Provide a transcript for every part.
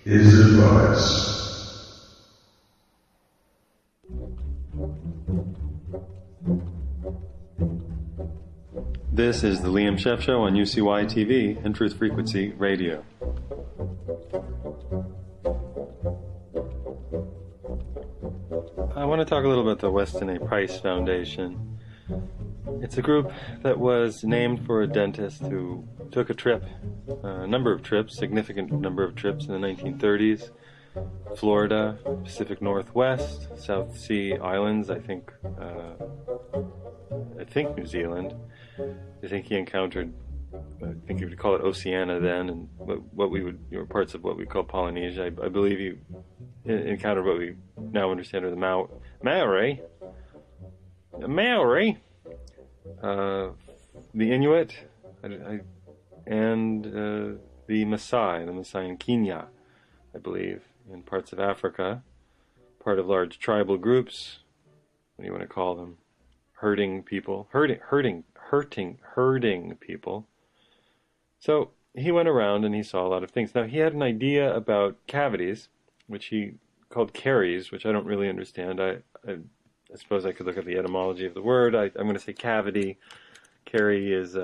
is advised. This is the Liam Sheff Show on UCY TV and Truth Frequency Radio. I want to talk a little about the Weston A. Price Foundation. It's a group that was named for a dentist who took a trip, a number of trips, significant number of trips in the 1930s. Florida, Pacific Northwest, South Sea Islands, I think New Zealand. I think he encountered, I think you would call it Oceania then, and what we would, parts of what we call Polynesia. I believe he encountered what we now understand are the Maori, the Inuit, and the Maasai in Kenya, I believe, in parts of Africa, part of large tribal groups. What do you want to call them? Herding people. So he went around and he saw a lot of things. Now he had an idea about cavities, which he called caries, which I don't really understand. I suppose I could look at the etymology of the word. I'm going to say cavity. Carry is,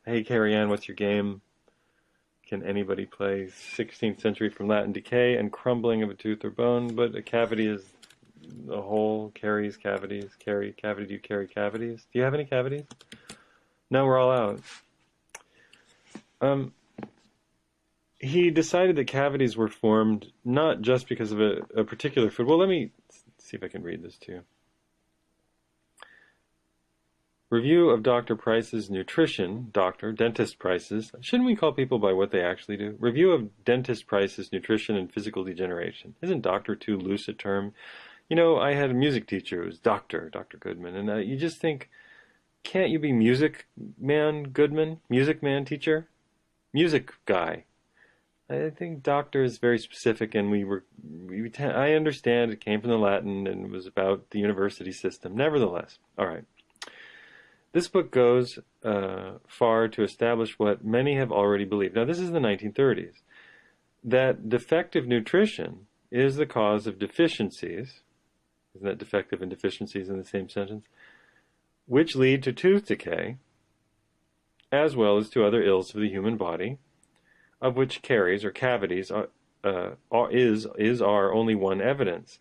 hey Carrie Ann, what's your game? Can anybody play 16th century from Latin decay and crumbling of a tooth or bone? But a cavity is a hole, cavities. Cavity, do you carry cavities? Do you have any cavities? No, we're all out. He decided that cavities were formed not just because of a particular food. Well, let me see if I can read this to you. Review of Dr. Price's nutrition. Dentist Price's. Shouldn't we call people by what they actually do? Review of Dentist Price's nutrition and physical degeneration. Isn't doctor too loose a term? You know, I had a music teacher who was Dr. Goodman, and you just think, can't you be music man Goodman? Music man teacher? Music guy. I think doctor is very specific, and I understand it came from the Latin and was about the university system. Nevertheless, all right. This book goes far to establish what many have already believed. Now, this is the 1930s. That defective nutrition is the cause of deficiencies. Isn't that defective and deficiencies in the same sentence? Which lead to tooth decay, as well as to other ills of the human body, of which caries or cavities are only one evidence.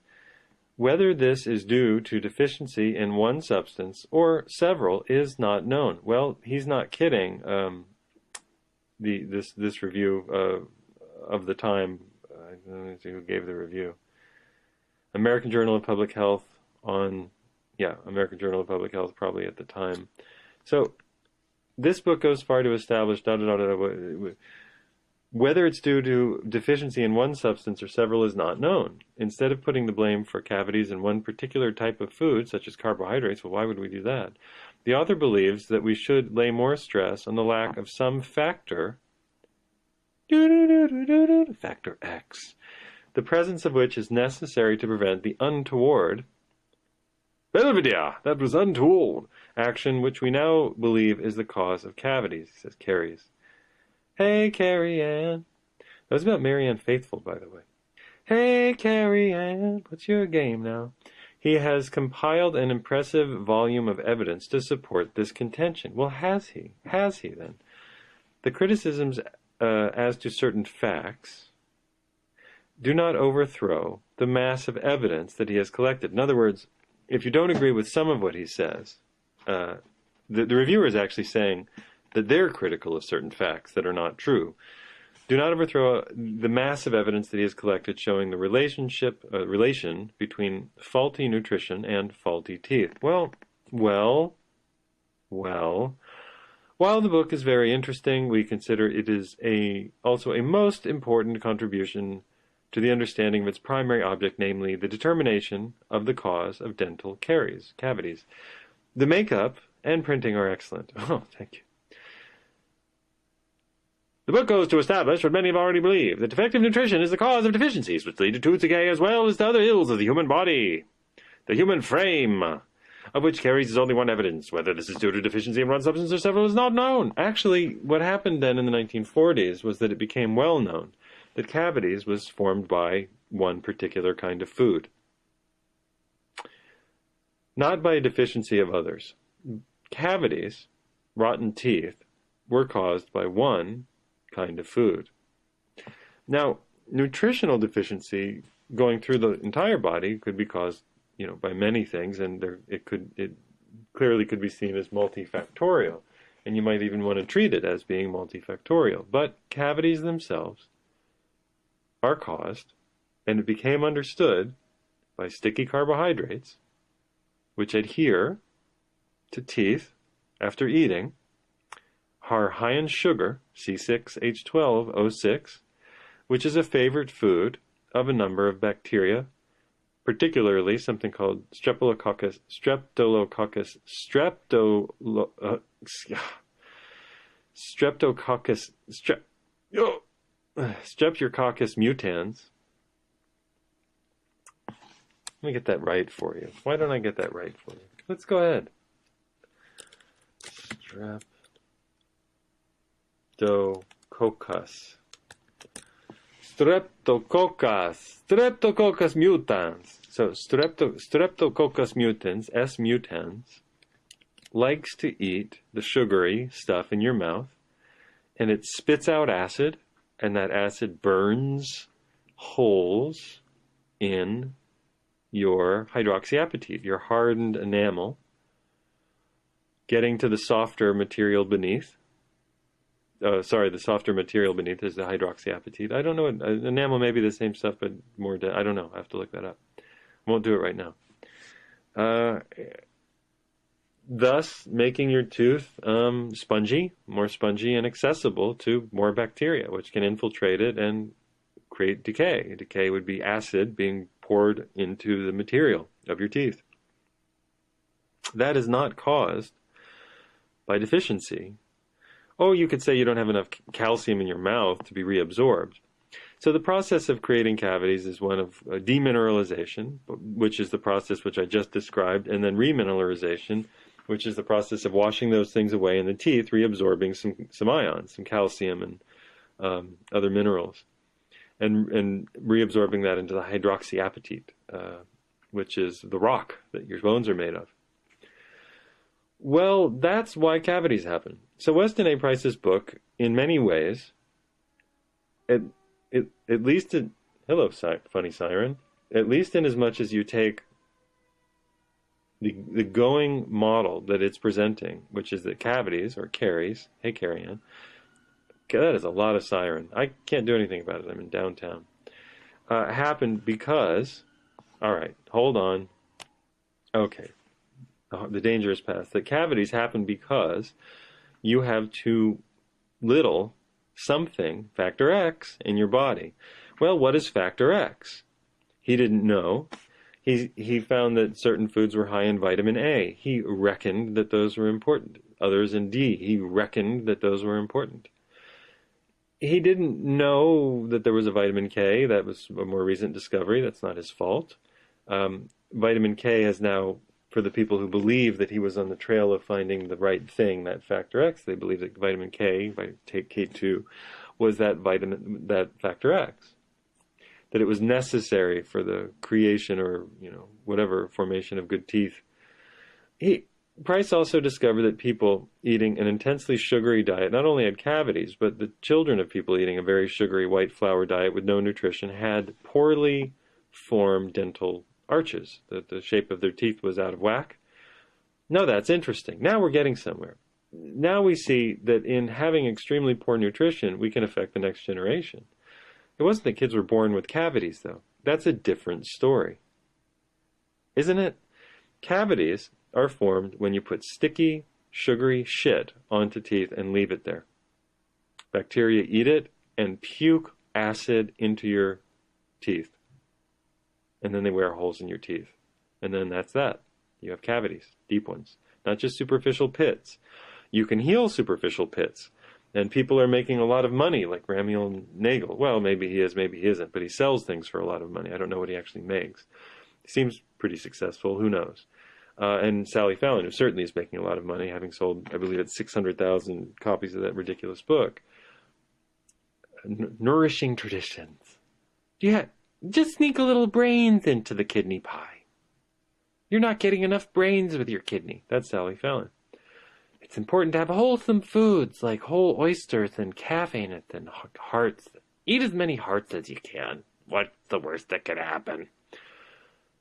Whether this is due to deficiency in one substance or several is not known. Well, he's not kidding. This review of the time, let me see who gave the review. American Journal of Public Health American Journal of Public Health probably at the time. So this book goes far to establish whether it's due to deficiency in one substance or several is not known. Instead of putting the blame for cavities in one particular type of food, such as carbohydrates, well, why would we do that? The author believes that we should lay more stress on the lack of some factor, factor X, the presence of which is necessary to prevent the untoward, Belvedere, that was untoward, action which we now believe is the cause of cavities, he says, caries. Hey, Carrie Ann. That was about Mary Ann Faithfull, by the way. Hey, Carrie Ann, what's your game now? He has compiled an impressive volume of evidence to support this contention. Well, has he? Has he, then? The criticisms as to certain facts do not overthrow the mass of evidence that he has collected. In other words, if you don't agree with some of what he says, the reviewer is actually saying that they're critical of certain facts that are not true. Do not overthrow the massive evidence that he has collected showing the relation between faulty nutrition and faulty teeth. Well, while the book is very interesting, we consider it is also a most important contribution to the understanding of its primary object, namely the determination of the cause of dental cavities. The makeup and printing are excellent. Oh, thank you. The book goes to establish what many have already believed, that defective nutrition is the cause of deficiencies, which lead to tooth decay as well as to other ills of the human body, the human frame, of which caries is only one evidence. Whether this is due to deficiency in one substance or several is not known. Actually, what happened then in the 1940s was that it became well known that cavities was formed by one particular kind of food, not by a deficiency of others. Cavities, rotten teeth, were caused by one kind of food. Now, nutritional deficiency going through the entire body could be caused, by many things, and it clearly could be seen as multifactorial, and you might even want to treat it as being multifactorial. But cavities themselves are caused, and it became understood, by sticky carbohydrates, which adhere to teeth after eating, are high in sugar, C6H12O6, which is a favorite food of a number of bacteria, particularly something called Streptococcus mutans. Let me get that right for you. Why don't I get that right for you? Let's go ahead. Streptococcus mutans. So Streptococcus mutans, S. mutans, likes to eat the sugary stuff in your mouth, and it spits out acid, and that acid burns holes in your hydroxyapatite, your hardened enamel, getting to the softer material beneath. The softer material beneath is the hydroxyapatite. I don't know. Enamel may be the same stuff, but more. I don't know. I have to look that up. Won't do it right now. Thus, making your tooth more spongy and accessible to more bacteria, which can infiltrate it and create decay. Decay would be acid being poured into the material of your teeth. That is not caused by deficiency. Oh, you could say you don't have enough calcium in your mouth to be reabsorbed. So the process of creating cavities is one of demineralization, which is the process which I just described, and then remineralization, which is the process of washing those things away in the teeth, reabsorbing some ions, some calcium and other minerals, and reabsorbing that into the hydroxyapatite, which is the rock that your bones are made of. Well, that's why cavities happen. So Weston A. Price's book, in many ways, at least hello, funny siren, at least in as much as you take the going model that it's presenting, which is that cavities, or caries, hey Carrie-Ann, that is a lot of siren. I can't do anything about it. I'm in downtown. Happened because, all right, hold on. Okay. The dangerous path. The cavities happen because you have too little something, factor X, in your body. Well, what is factor X? He didn't know. He found that certain foods were high in vitamin A. He reckoned that those were important. Others in D. He reckoned that those were important. He didn't know that there was a vitamin K. That was a more recent discovery. That's not his fault. Vitamin K has now, for the people who believe that he was on the trail of finding the right thing, that factor X, they believe that vitamin K, K2, was that factor X. That it was necessary for the creation or, whatever formation of good teeth. Price also discovered that people eating an intensely sugary diet not only had cavities, but the children of people eating a very sugary white flour diet with no nutrition had poorly formed dental arches, that the shape of their teeth was out of whack. Now that's interesting. Now we're getting somewhere. Now we see that in having extremely poor nutrition, we can affect the next generation. It wasn't that kids were born with cavities, though. That's a different story. Isn't it? Cavities are formed when you put sticky, sugary shit onto teeth and leave it there. Bacteria eat it and puke acid into your teeth. And then they wear holes in your teeth. And then that's that. You have cavities, deep ones. Not just superficial pits. You can heal superficial pits. And people are making a lot of money, like Ramuel Nagel. Well, maybe he is, maybe he isn't. But he sells things for a lot of money. I don't know what he actually makes. He seems pretty successful. Who knows? And Sally Fallon, who certainly is making a lot of money, having sold, I believe, it's 600,000 copies of that ridiculous book. nourishing traditions. Yeah, just sneak a little brains into the kidney pie. You're not getting enough brains with your kidney. That's Sally Fallon. It's important to have wholesome foods like whole oysters and caffeine and hearts. Eat as many hearts as you can. What's the worst that could happen?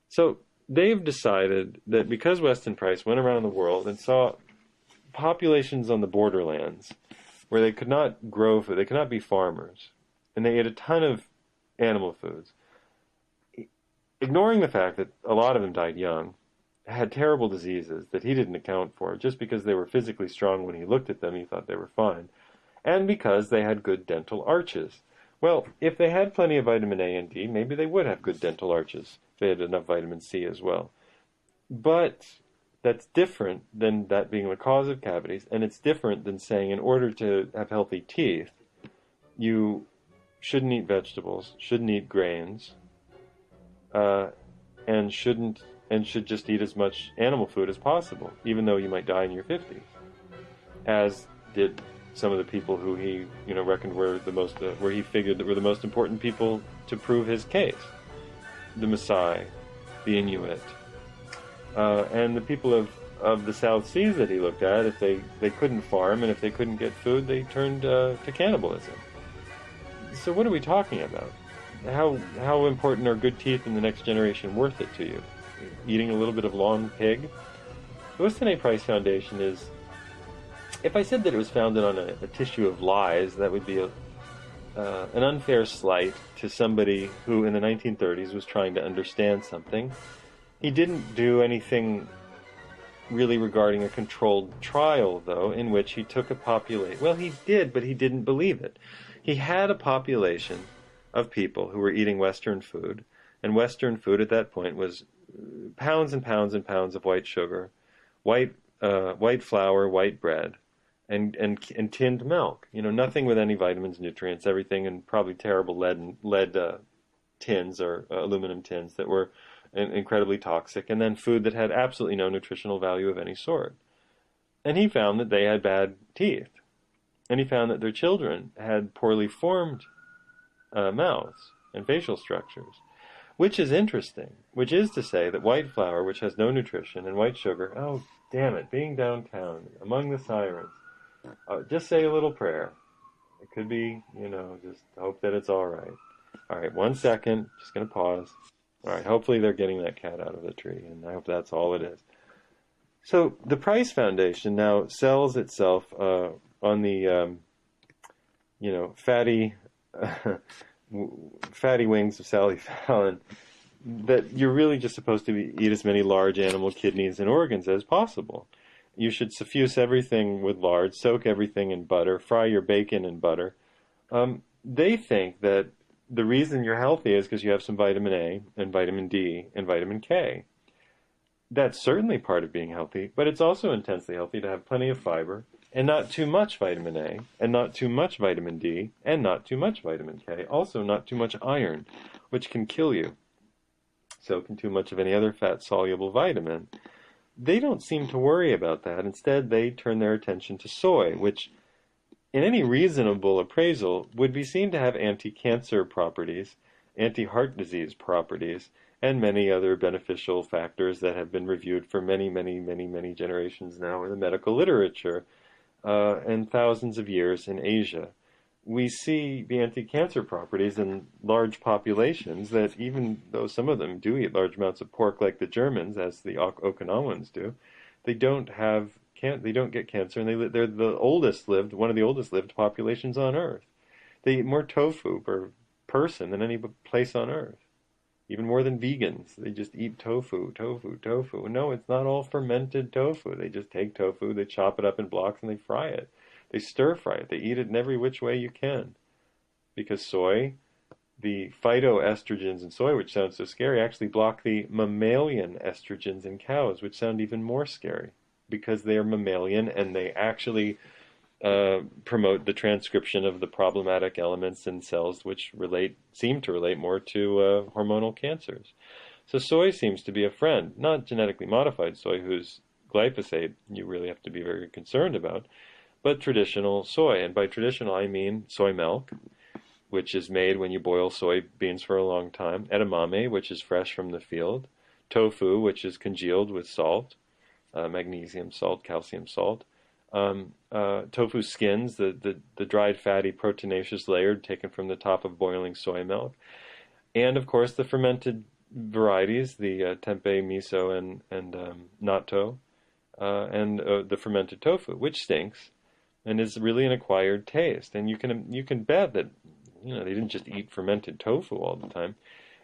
So they've decided that because Weston Price went around the world and saw populations on the borderlands where they could not grow food, they could not be farmers, and they ate a ton of animal foods, ignoring the fact that a lot of them died young, had terrible diseases that he didn't account for just because they were physically strong. When he looked at them, he thought they were fine, and because they had good dental arches. Well, if they had plenty of vitamin A and D, maybe they would have good dental arches if they had enough vitamin C as well. But that's different than that being the cause of cavities, and it's different than saying in order to have healthy teeth, you shouldn't eat vegetables, shouldn't eat grains, and should just eat as much animal food as possible, even though you might die in your 50s, as did some of the people who he, reckoned were the most, where he figured that were the most important people to prove his case: the Maasai, the Inuit, and the people of the South Seas that he looked at. If they couldn't farm and if they couldn't get food, they turned to cannibalism. So what are we talking about? How important are good teeth in the next generation worth it to you? Eating a little bit of long pig? The Weston A. Price Foundation is, if I said that it was founded on a tissue of lies, that would be an unfair slight to somebody who in the 1930s was trying to understand something. He didn't do anything really regarding a controlled trial, though, in which he took a population. Well, he did, but he didn't believe it. He had a population of people who were eating Western food, and Western food at that point was pounds and pounds and pounds of white sugar, white flour, white bread, and tinned milk. Nothing with any vitamins, nutrients, everything in probably terrible lead tins or aluminum tins that were incredibly toxic, and then food that had absolutely no nutritional value of any sort. And he found that they had bad teeth, and he found that their children had poorly formed mouths and facial structures, which is interesting, which is to say that white flour, which has no nutrition, and white sugar, oh, damn it, being downtown, among the sirens, just say a little prayer. It could be, just hope that it's all right. All right, 1 second, just going to pause. All right, hopefully they're getting that cat out of the tree, and I hope that's all it is. So the Price Foundation now sells itself on the, fatty wings of Sally Fallon, that you're really just supposed to eat as many large animal kidneys and organs as possible. You should suffuse everything with lard, soak everything in butter, fry your bacon in butter. They think that the reason you're healthy is because you have some vitamin A and vitamin D and vitamin K. That's certainly part of being healthy, but it's also intensely healthy to have plenty of fiber and not too much vitamin A and not too much vitamin D and not too much vitamin K. Also not too much iron, which can kill you. So can too much of any other fat-soluble vitamin. They don't seem to worry about that. Instead, they turn their attention to soy, which in any reasonable appraisal would be seen to have anti-cancer properties, anti-heart disease properties, and many other beneficial factors that have been reviewed for many, many, many, many generations now in the medical literature and thousands of years in Asia. We see the anti-cancer properties in large populations that, even though some of them do eat large amounts of pork like the Germans, as the Okinawans do, they don't get cancer, and they're the one of the oldest lived populations on Earth. They eat more tofu per person than any place on Earth. Even more than vegans. They just eat tofu. No, it's not all fermented tofu. They just take tofu, they chop it up in blocks, and they fry it. They stir fry it. They eat it in every which way you can. Because soy, the phytoestrogens in soy, which sounds so scary, actually block the mammalian estrogens in cows, which sound even more scary. Because they are mammalian and they actually promote the transcription of the problematic elements in cells which seem to relate more to hormonal cancers. So soy seems to be a friend, not genetically modified soy, whose glyphosate you really have to be very concerned about, but traditional soy. And by traditional, I mean soy milk which is made when you boil soybeans for a long time, edamame, which is fresh from the field, tofu, which is congealed with salt, magnesium salt, calcium salt, tofu skins, the dried fatty proteinaceous layer taken from the top of boiling soy milk, and of course the fermented varieties, the tempeh, miso, and natto, and the fermented tofu, which stinks and is really an acquired taste. And you can bet that they didn't just eat fermented tofu all the time.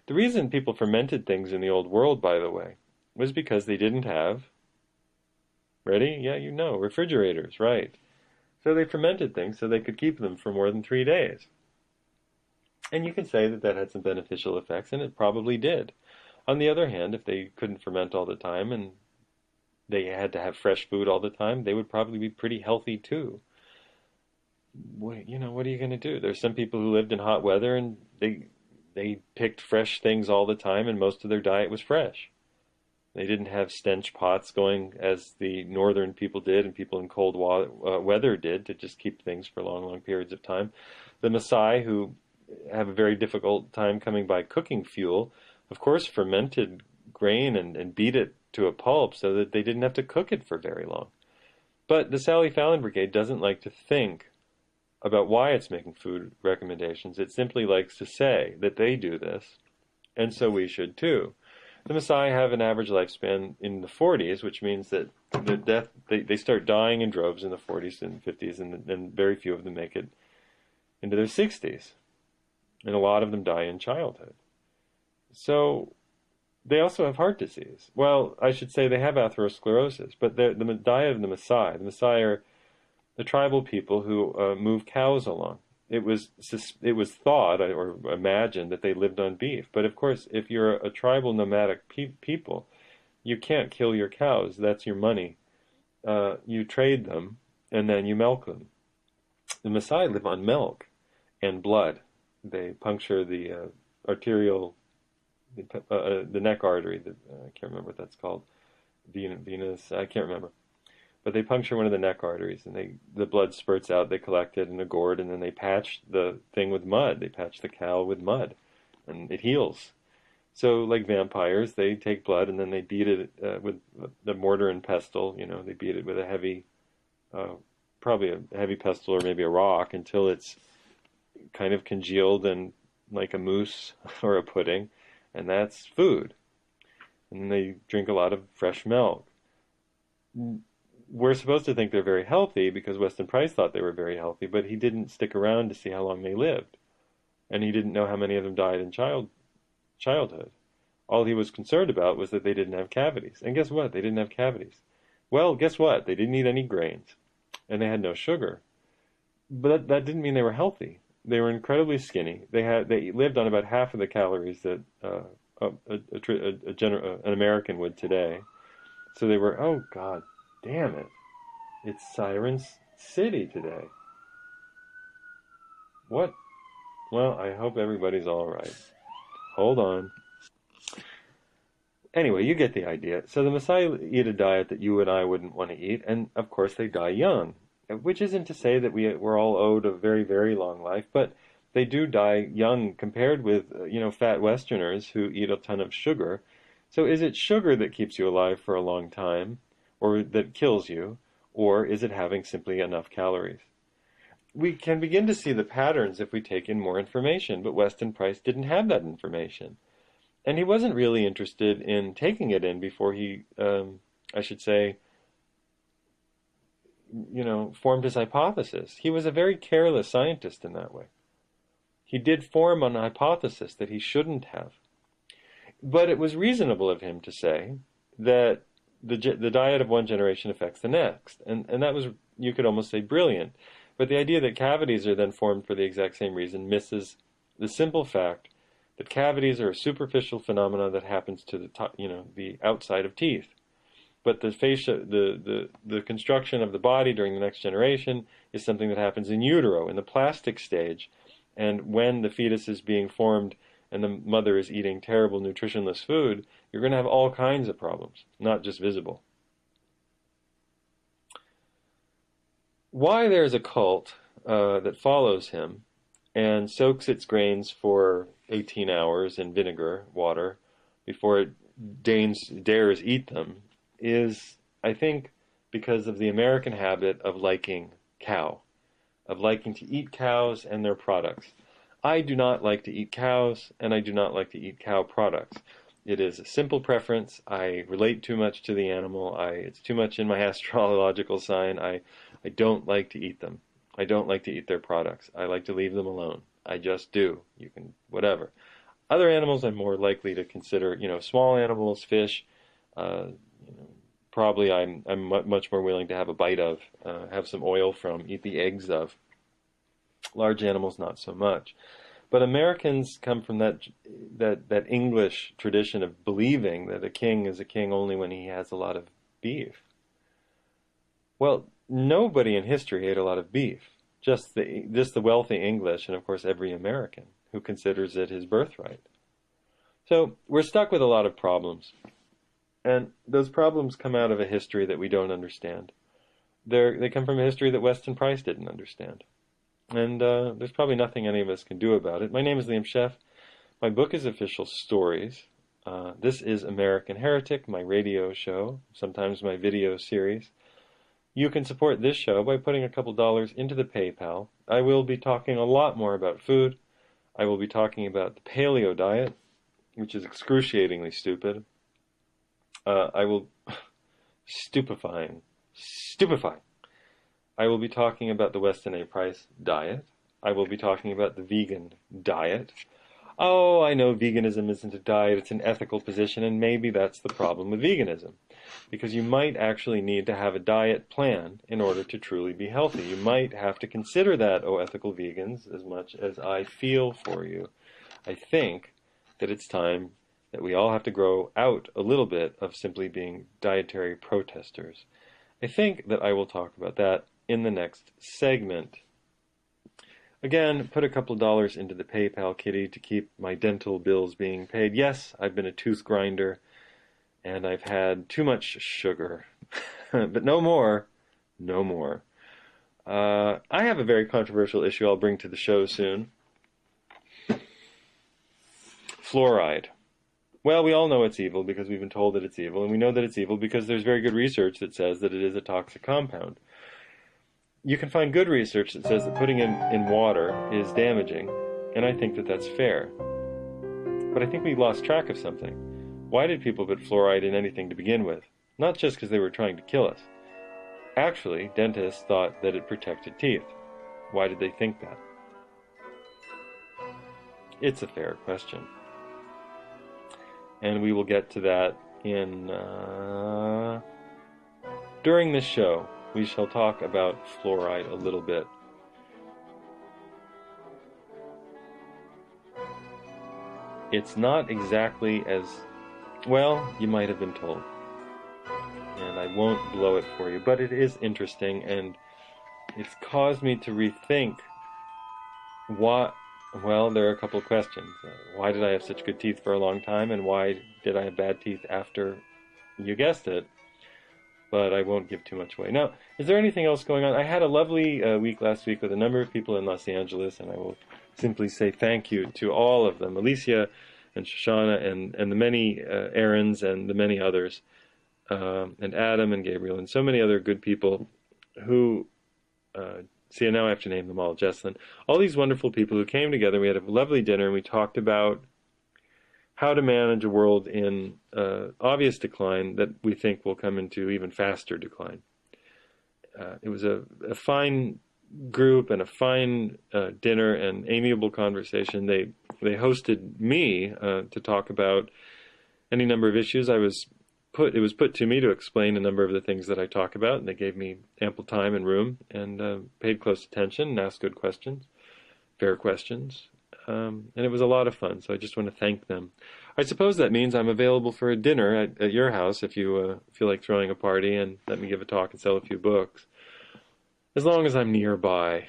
The reason people fermented things in the old world, by the way, was because they didn't have, ready? Yeah, refrigerators, right? So they fermented things so they could keep them for more than 3 days. And you can say that had some beneficial effects, and it probably did. On the other hand, if they couldn't ferment all the time and they had to have fresh food all the time, they would probably be pretty healthy too. What are you going to do? There's some people who lived in hot weather and they picked fresh things all the time, and most of their diet was fresh. They didn't have stench pots going as the northern people did and people in cold weather did to just keep things for long, long periods of time. The Maasai, who have a very difficult time coming by cooking fuel, of course fermented grain and beat it to a pulp so that they didn't have to cook it for very long. But the Sally Fallon Brigade doesn't like to think about why it's making food recommendations. It simply likes to say that they do this, and so we should too. The Maasai have an average lifespan in the 40s, which means that they start dying in droves in the 40s and 50s, and very few of them make it into their 60s. And a lot of them die in childhood. So they also have heart disease. Well, I should say they have atherosclerosis, but the diet of the Maasai are the tribal people who move cows along. It was thought or imagined that they lived on beef. But of course, if you're a tribal nomadic people, you can't kill your cows. That's your money. You trade them, and then you milk them. The Maasai live on milk and blood. They puncture the arterial, the neck artery. I can't remember what that's called. Venous. I can't remember. But they puncture one of the neck arteries, and the blood spurts out. They collect it in a gourd, and then they patch the thing with mud. They patch the cow with mud, and it heals. So, like vampires, they take blood and then they beat it with the mortar and pestle. They beat it with a heavy, probably a heavy pestle or maybe a rock until it's kind of congealed and like a mousse or a pudding, and that's food. And they drink a lot of fresh milk. We're supposed to think they're very healthy because Weston Price thought they were very healthy, but he didn't stick around to see how long they lived. And he didn't know how many of them died in childhood. All he was concerned about was that they didn't have cavities. And guess what? They didn't have cavities. Well, guess what? They didn't eat any grains, and they had no sugar. But that didn't mean they were healthy. They were incredibly skinny. They lived on about half of the calories that an American would today. So they were, oh God, damn it. It's Sirens City today. What? Well, I hope everybody's all right. Hold on. Anyway, you get the idea. So the Maasai eat a diet that you and I wouldn't want to eat, and of course they die young. Which isn't to say that we're all owed a very, very long life, but they do die young compared with, fat Westerners who eat a ton of sugar. So is it sugar that keeps you alive for a long time, or that kills you, or is it having simply enough calories? We can begin to see the patterns if we take in more information, but Weston Price didn't have that information. And he wasn't really interested in taking it in before he, formed his hypothesis. He was a very careless scientist in that way. He did form an hypothesis that he shouldn't have. But it was reasonable of him to say that the diet of one generation affects the next. And that was, you could almost say, brilliant. But the idea that cavities are then formed for the exact same reason misses the simple fact that cavities are a superficial phenomenon that happens to the outside of teeth. But the fascia, the construction of the body during the next generation is something that happens in utero, in the plastic stage. And when the fetus is being formed and the mother is eating terrible nutritionless food, you're going to have all kinds of problems, not just visible. Why there's a cult that follows him and soaks its grains for 18 hours in vinegar, water, before it dares eat them, is, I think, because of the American habit of liking cow, of liking to eat cows and their products. I do not like to eat cows, and I do not like to eat cow products. It is a simple preference. I relate too much to the animal. It's too much in my astrological sign. I don't like to eat them. I don't like to eat their products. I like to leave them alone. I just do. You can, whatever. Other animals I'm more likely to consider, small animals, fish, probably I'm much more willing to have a bite of, have some oil from, eat the eggs of. Large animals, not so much. But Americans come from that English tradition of believing that a king is a king only when he has a lot of beef. Well, nobody in history ate a lot of beef. Just the wealthy English, and of course every American who considers it his birthright. So we're stuck with a lot of problems. And those problems come out of a history that we don't understand. They come from a history that Weston Price didn't understand. And there's probably nothing any of us can do about it. My name is Liam Sheff. My book is Official Stories. This is American Heretic, my radio show, sometimes my video series. You can support this show by putting a couple dollars into the PayPal. I will be talking a lot more about food. I will be talking about the paleo diet, which is excruciatingly stupid. I will... stupefying. I will be talking about the Weston A. Price diet. I will be talking about the vegan diet. Oh, I know veganism isn't a diet, it's an ethical position, and maybe that's the problem with veganism. Because you might actually need to have a diet plan in order to truly be healthy. You might have to consider that, oh ethical vegans, as much as I feel for you. I think that it's time that we all have to grow out a little bit of simply being dietary protesters. I think that I will talk about that in the next segment. Again, put a couple of dollars into the PayPal kitty to keep my dental bills being paid. Yes, I've been a tooth grinder, and I've had too much sugar. But no more. No more. I have a very controversial issue I'll bring to the show soon. Fluoride. Well, we all know it's evil because we've been told that it's evil, and we know that it's evil because there's very good research that says that it is a toxic compound. You can find good research that says that putting it in water is damaging, and I think that that's fair. But I think we lost track of something. Why did people put fluoride in anything to begin with? Not just because they were trying to kill us. Actually, dentists thought that it protected teeth. Why did they think that? It's a fair question. And we will get to that during this show. We shall talk about fluoride a little bit. It's not exactly as well, you might have been told. And I won't blow it for you, but it is interesting, and it's caused me to rethink what. Well, there are a couple of questions. Why did I have such good teeth for a long time, and why did I have bad teeth after, you guessed it, but I won't give too much away. Now, is there anything else going on? I had a lovely week last week with a number of people in Los Angeles, and I will simply say thank you to all of them, Alicia and Shoshana and the many Aarons and the many others, and Adam and Gabriel and so many other good people who... See, now I have to name them all. Jesslyn. All these wonderful people who came together. We had a lovely dinner, and we talked about how to manage a world in obvious decline that we think will come into even faster decline. It was a fine group and a fine dinner and amiable conversation. They hosted me to talk about any number of issues. It was put to me to explain a number of the things that I talk about, and they gave me ample time and room and paid close attention and asked good questions, fair questions, and it was a lot of fun, so I just want to thank them. I suppose that means I'm available for a dinner at your house if you feel like throwing a party and let me give a talk and sell a few books, as long as I'm nearby.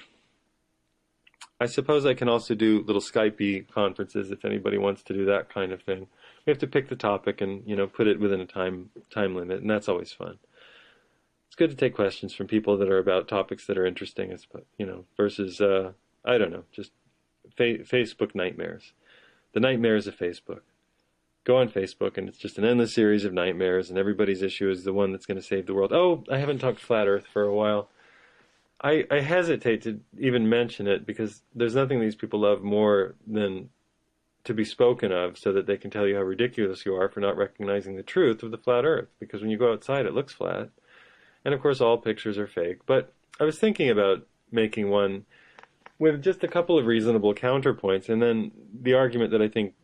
I suppose I can also do little Skype-y conferences if anybody wants to do that kind of thing. We have to pick the topic and, put it within a time limit, and that's always fun. It's good to take questions from people that are about topics that are interesting, versus, I don't know, just Facebook nightmares. The nightmares of Facebook. Go on Facebook, and it's just an endless series of nightmares, and everybody's issue is the one that's going to save the world. Oh, I haven't talked flat Earth for a while. I hesitate to even mention it because there's nothing these people love more than to be spoken of so that they can tell you how ridiculous you are for not recognizing the truth of the flat Earth. Because when you go outside, it looks flat. And of course, all pictures are fake. But I was thinking about making one with just a couple of reasonable counterpoints, and then the argument that I think,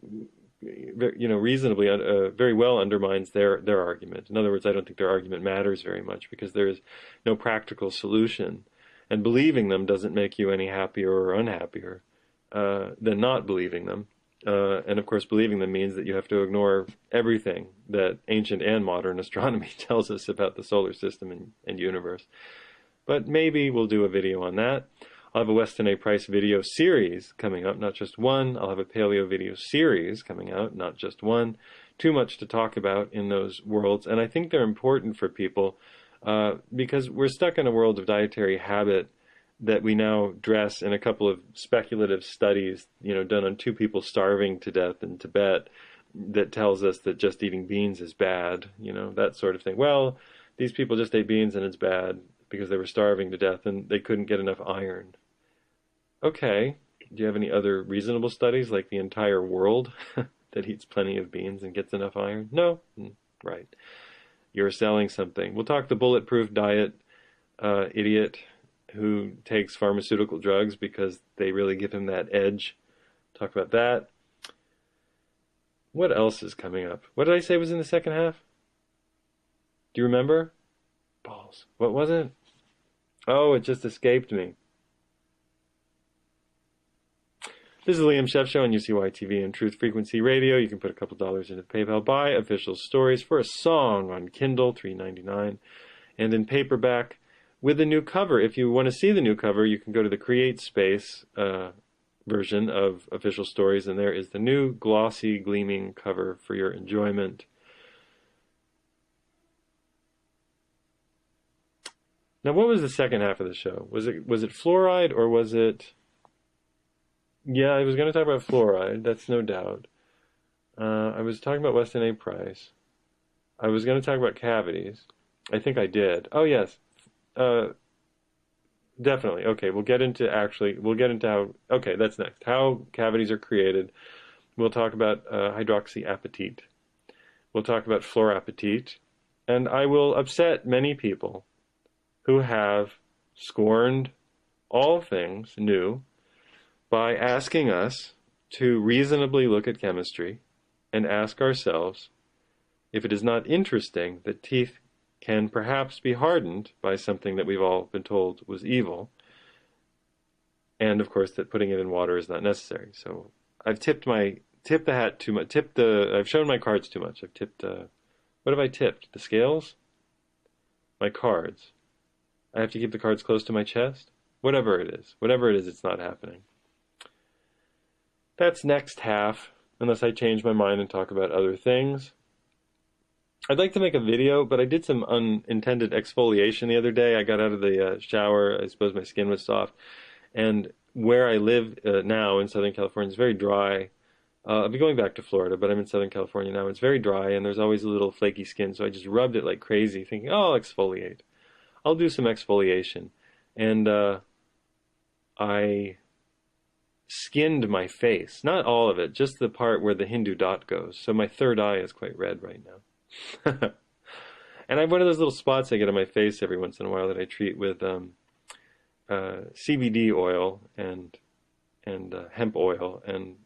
reasonably, very well undermines their argument. In other words, I don't think their argument matters very much because there is no practical solution. And believing them doesn't make you any happier or unhappier than not believing them. And of course, believing them means that you have to ignore everything that ancient and modern astronomy tells us about the solar system and universe. But maybe we'll do a video on that. I'll have a Weston A. Price video series coming up, not just one. I'll have a paleo video series coming out, not just one. Too much to talk about in those worlds. And I think they're important for people because we're stuck in a world of dietary habit that we now dress in a couple of speculative studies, done on 2 people starving to death in Tibet that tells us that just eating beans is bad, that sort of thing. Well, these people just ate beans and it's bad because they were starving to death and they couldn't get enough iron. Okay, do you have any other reasonable studies, like the entire world that eats plenty of beans and gets enough iron? No? Right. You're selling something. We'll talk the bulletproof diet idiot who takes pharmaceutical drugs because they really give him that edge. Talk about that. What else is coming up? What did I say was in the second half? Do you remember? Balls. What was it? Oh, it just escaped me. This is Liam Chef Show on UCY TV and Truth Frequency Radio. You can put a couple dollars into PayPal. Buy Official Stories for a Song on Kindle, $3.99, and in paperback with a new cover. If you want to see the new cover, you can go to the Create Space version of Official Stories, and there is the new glossy, gleaming cover for your enjoyment. Now, what was the second half of the show? Was it fluoride or was it... Yeah, I was going to talk about fluoride, that's no doubt. I was talking about Weston A. Price. I was going to talk about cavities. I think I did. Oh, yes. Definitely. Okay, we'll get into how... Okay, that's next. How cavities are created. We'll talk about hydroxyapatite. We'll talk about fluorapatite. And I will upset many people who have scorned all things new by asking us to reasonably look at chemistry and ask ourselves if it is not interesting that teeth can perhaps be hardened by something that we've all been told was evil, and of course that putting it in water is not necessary. So I've tipped the hat too much. I've shown my cards too much. I've tipped. What have I tipped? The scales? My cards. I have to keep the cards close to my chest? Whatever it is, it's not happening. That's next half, unless I change my mind and talk about other things. I'd like to make a video, but I did some unintended exfoliation the other day. I got out of the shower. I suppose my skin was soft. And where I live now in Southern California is very dry. I'll be going back to Florida, but I'm in Southern California now. It's very dry, and there's always a little flaky skin, so I just rubbed it like crazy, thinking, oh, I'll exfoliate. I'll do some exfoliation. And I skinned my face. Not all of it, just the part where the Hindu dot goes. So my third eye is quite red right now. And I have one of those little spots I get on my face every once in a while that I treat with CBD oil and hemp oil and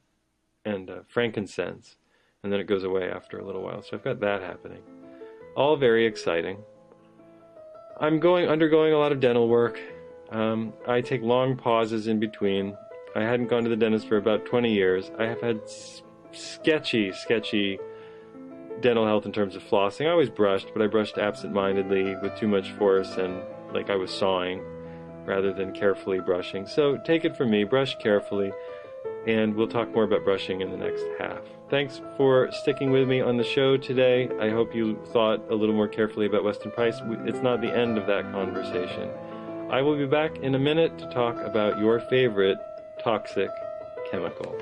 frankincense. And then it goes away after a little while. So I've got that happening. All very exciting. I'm undergoing a lot of dental work. I take long pauses in between. I hadn't gone to the dentist for about 20 years. I have had sketchy dental health in terms of flossing. I always brushed, but I brushed absent-mindedly with too much force and like I was sawing rather than carefully brushing. So take it from me, brush carefully, and we'll talk more about brushing in the next half. Thanks for sticking with me on the show today. I hope you thought a little more carefully about Weston Price. It's not the end of that conversation. I will be back in a minute to talk about your favorite toxic chemical.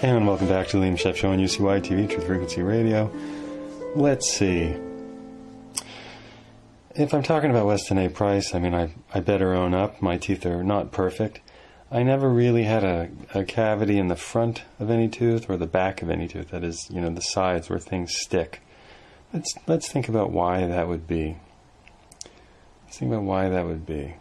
And welcome back to the Liam Chef Show on UCY TV, Truth Frequency Radio. Let's see. If I'm talking about Weston A. Price, I mean, I better own up. My teeth are not perfect. I never really had a cavity in the front of any tooth or the back of any tooth. That is, you know, the sides where things stick. Let's think about why that would be. Let's think about why that would be.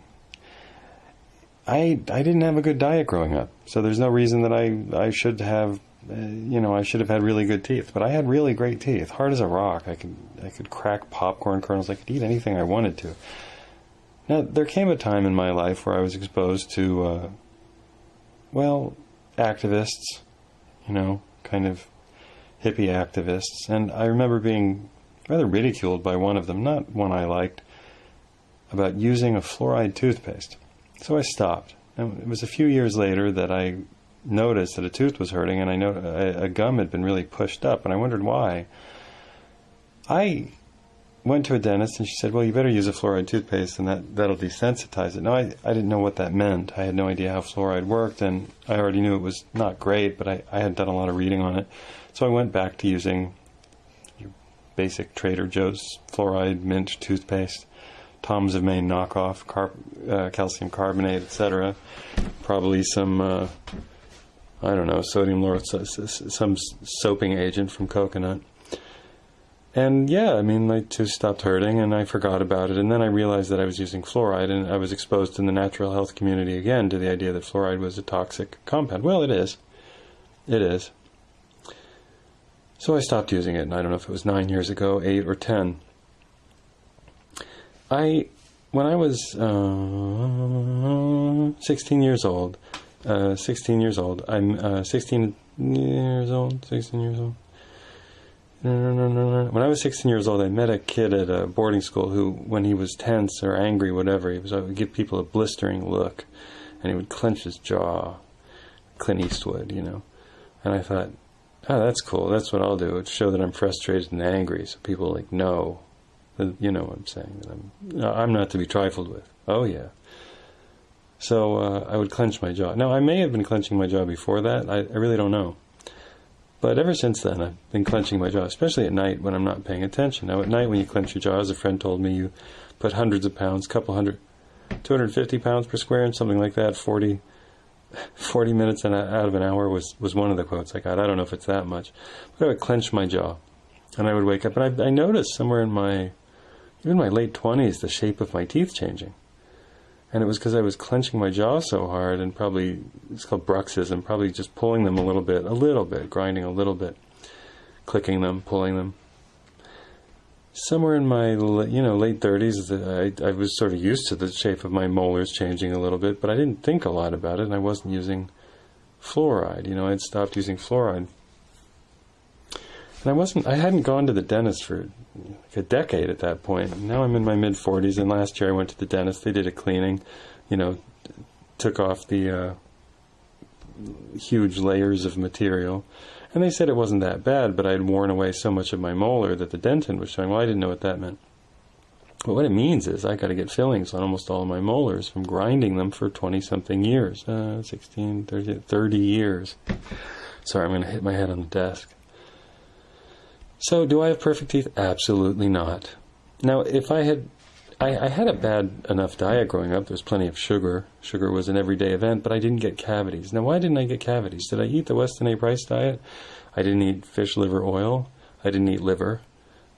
I didn't have a good diet growing up, so there's no reason that I should have, I should have had really good teeth. But I had really great teeth, hard as a rock. I could crack popcorn kernels. I could eat anything I wanted to. Now, there came a time in my life where I was exposed to, activists, kind of hippie activists. And I remember being rather ridiculed by one of them, not one I liked, about using a fluoride toothpaste. So I stopped. And it was a few years later that I noticed that a tooth was hurting, and I know a gum had been really pushed up, and I wondered why. I went to a dentist, and she said, well, you better use a fluoride toothpaste, and that'll desensitize it. Now, I didn't know what that meant. I had no idea how fluoride worked, and I already knew it was not great, but I had done a lot of reading on it. So I went back to using your basic Trader Joe's fluoride mint toothpaste, Tom's of Maine knockoff, calcium carbonate, etc. Probably some, sodium lauryl, some soaping agent from coconut. And yeah, my tooth stopped hurting, and I forgot about it. And then I realized that I was using fluoride, and I was exposed in the natural health community again to the idea that fluoride was a toxic compound. Well, it is. It is. So I stopped using it, and I don't know if it was 9 years ago, 8 or 10. When I was 16 years old, I'm 16 years old. When I was 16 years old, I met a kid at a boarding school who, when he was tense or angry, whatever, he would give people a blistering look, and he would clench his jaw, Clint Eastwood, And I thought, that's cool. That's what I'll do. It'll show that I'm frustrated and angry, so people know. You know what I'm saying, that I'm not to be trifled with. Oh, yeah. So I would clench my jaw. Now, I may have been clenching my jaw before that. I really don't know. But ever since then, I've been clenching my jaw, especially at night when I'm not paying attention. Now, at night when you clench your jaw, as a friend told me, you put hundreds of pounds, 250 pounds per square inch, something like that, 40 minutes out of an hour was one of the quotes I got. I don't know if it's that much. But I would clench my jaw, and I would wake up. And I noticed somewhere in my late 20s, the shape of my teeth changing. And it was because I was clenching my jaw so hard, and probably, it's called bruxism, probably just pulling them a little bit, grinding a little bit, clicking them, pulling them. Somewhere in my, late 30s, I was sort of used to the shape of my molars changing a little bit, but I didn't think a lot about it, and I wasn't using fluoride. I'd stopped using fluoride. And I hadn't gone to the dentist for like a decade at that point. Now I'm in my mid-40s, and last year I went to the dentist. They did a cleaning, took off the huge layers of material. And they said it wasn't that bad, but I had worn away so much of my molar that the dentin was showing. Well, I didn't know what that meant. But what it means is I got to get fillings on almost all of my molars from grinding them for 20-something years. 16, 30 years. Sorry, I'm going to hit my head on the desk. So, do I have perfect teeth? Absolutely not. Now, if I had a bad enough diet growing up. There was plenty of sugar. Sugar was an everyday event, but I didn't get cavities. Now, why didn't I get cavities? Did I eat the Weston A. Price diet? I didn't eat fish liver oil. I didn't eat liver.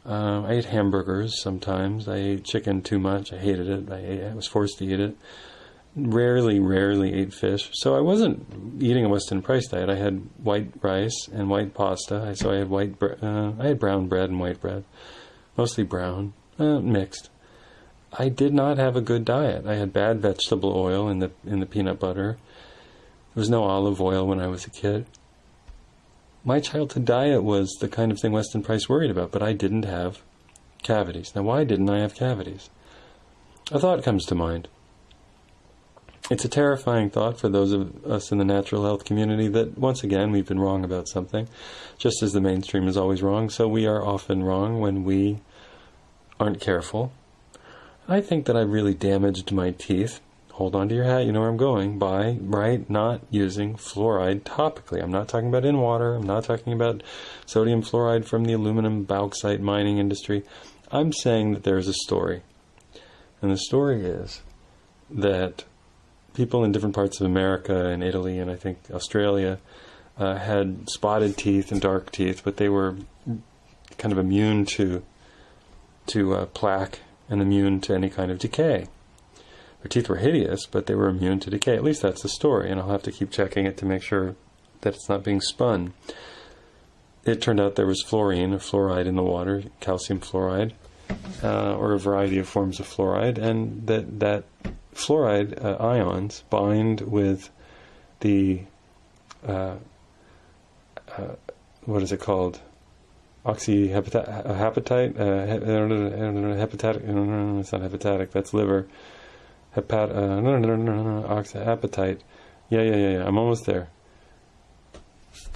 I ate hamburgers sometimes. I ate chicken too much. I hated it. I was forced to eat it. Rarely ate fish. So I wasn't eating a Weston Price diet. I had white rice and white pasta. So I had I had brown bread and white bread. Mostly brown. Mixed. I did not have a good diet. I had bad vegetable oil in the peanut butter. There was no olive oil when I was a kid. My childhood diet was the kind of thing Weston Price worried about, but I didn't have cavities. Now, why didn't I have cavities? A thought comes to mind. It's a terrifying thought for those of us in the natural health community that, once again, we've been wrong about something, just as the mainstream is always wrong, so we are often wrong when we aren't careful. I think that I've really damaged my teeth, hold on to your hat, you know where I'm going, by not using fluoride topically. I'm not talking about in water. I'm not talking about sodium fluoride from the aluminum bauxite mining industry. I'm saying that there's a story. And the story is that people in different parts of America and Italy and I think Australia had spotted teeth and dark teeth, but they were kind of immune to plaque and immune to any kind of decay. Their teeth were hideous, but they were immune to decay. At least that's the story, and I'll have to keep checking it to make sure that it's not being spun. It turned out there was fluorine or fluoride in the water, calcium fluoride, or a variety of forms of fluoride, and that fluoride ions bind with the what is it called? Hepatitis. It's not hepatic. That's liver. Hepatite. Yeah. I'm almost there.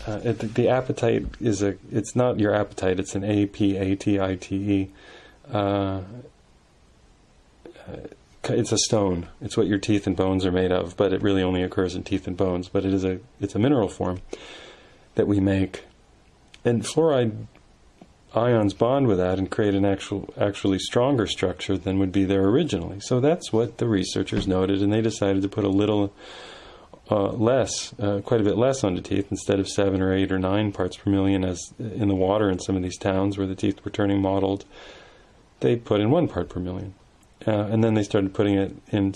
The appetite is it's not your appetite. It's an apatite. It's a stone. It's what your teeth and bones are made of, but it really only occurs in teeth and bones. But it's a mineral form that we make, and fluoride ions bond with that and create an actually stronger structure than would be there originally. So that's what the researchers noted, and they decided to put a little less, quite a bit less onto teeth. Instead of 7 or 8 or 9 parts per million as in the water in some of these towns where the teeth were turning mottled, they put in 1 part per million. And then they started putting it in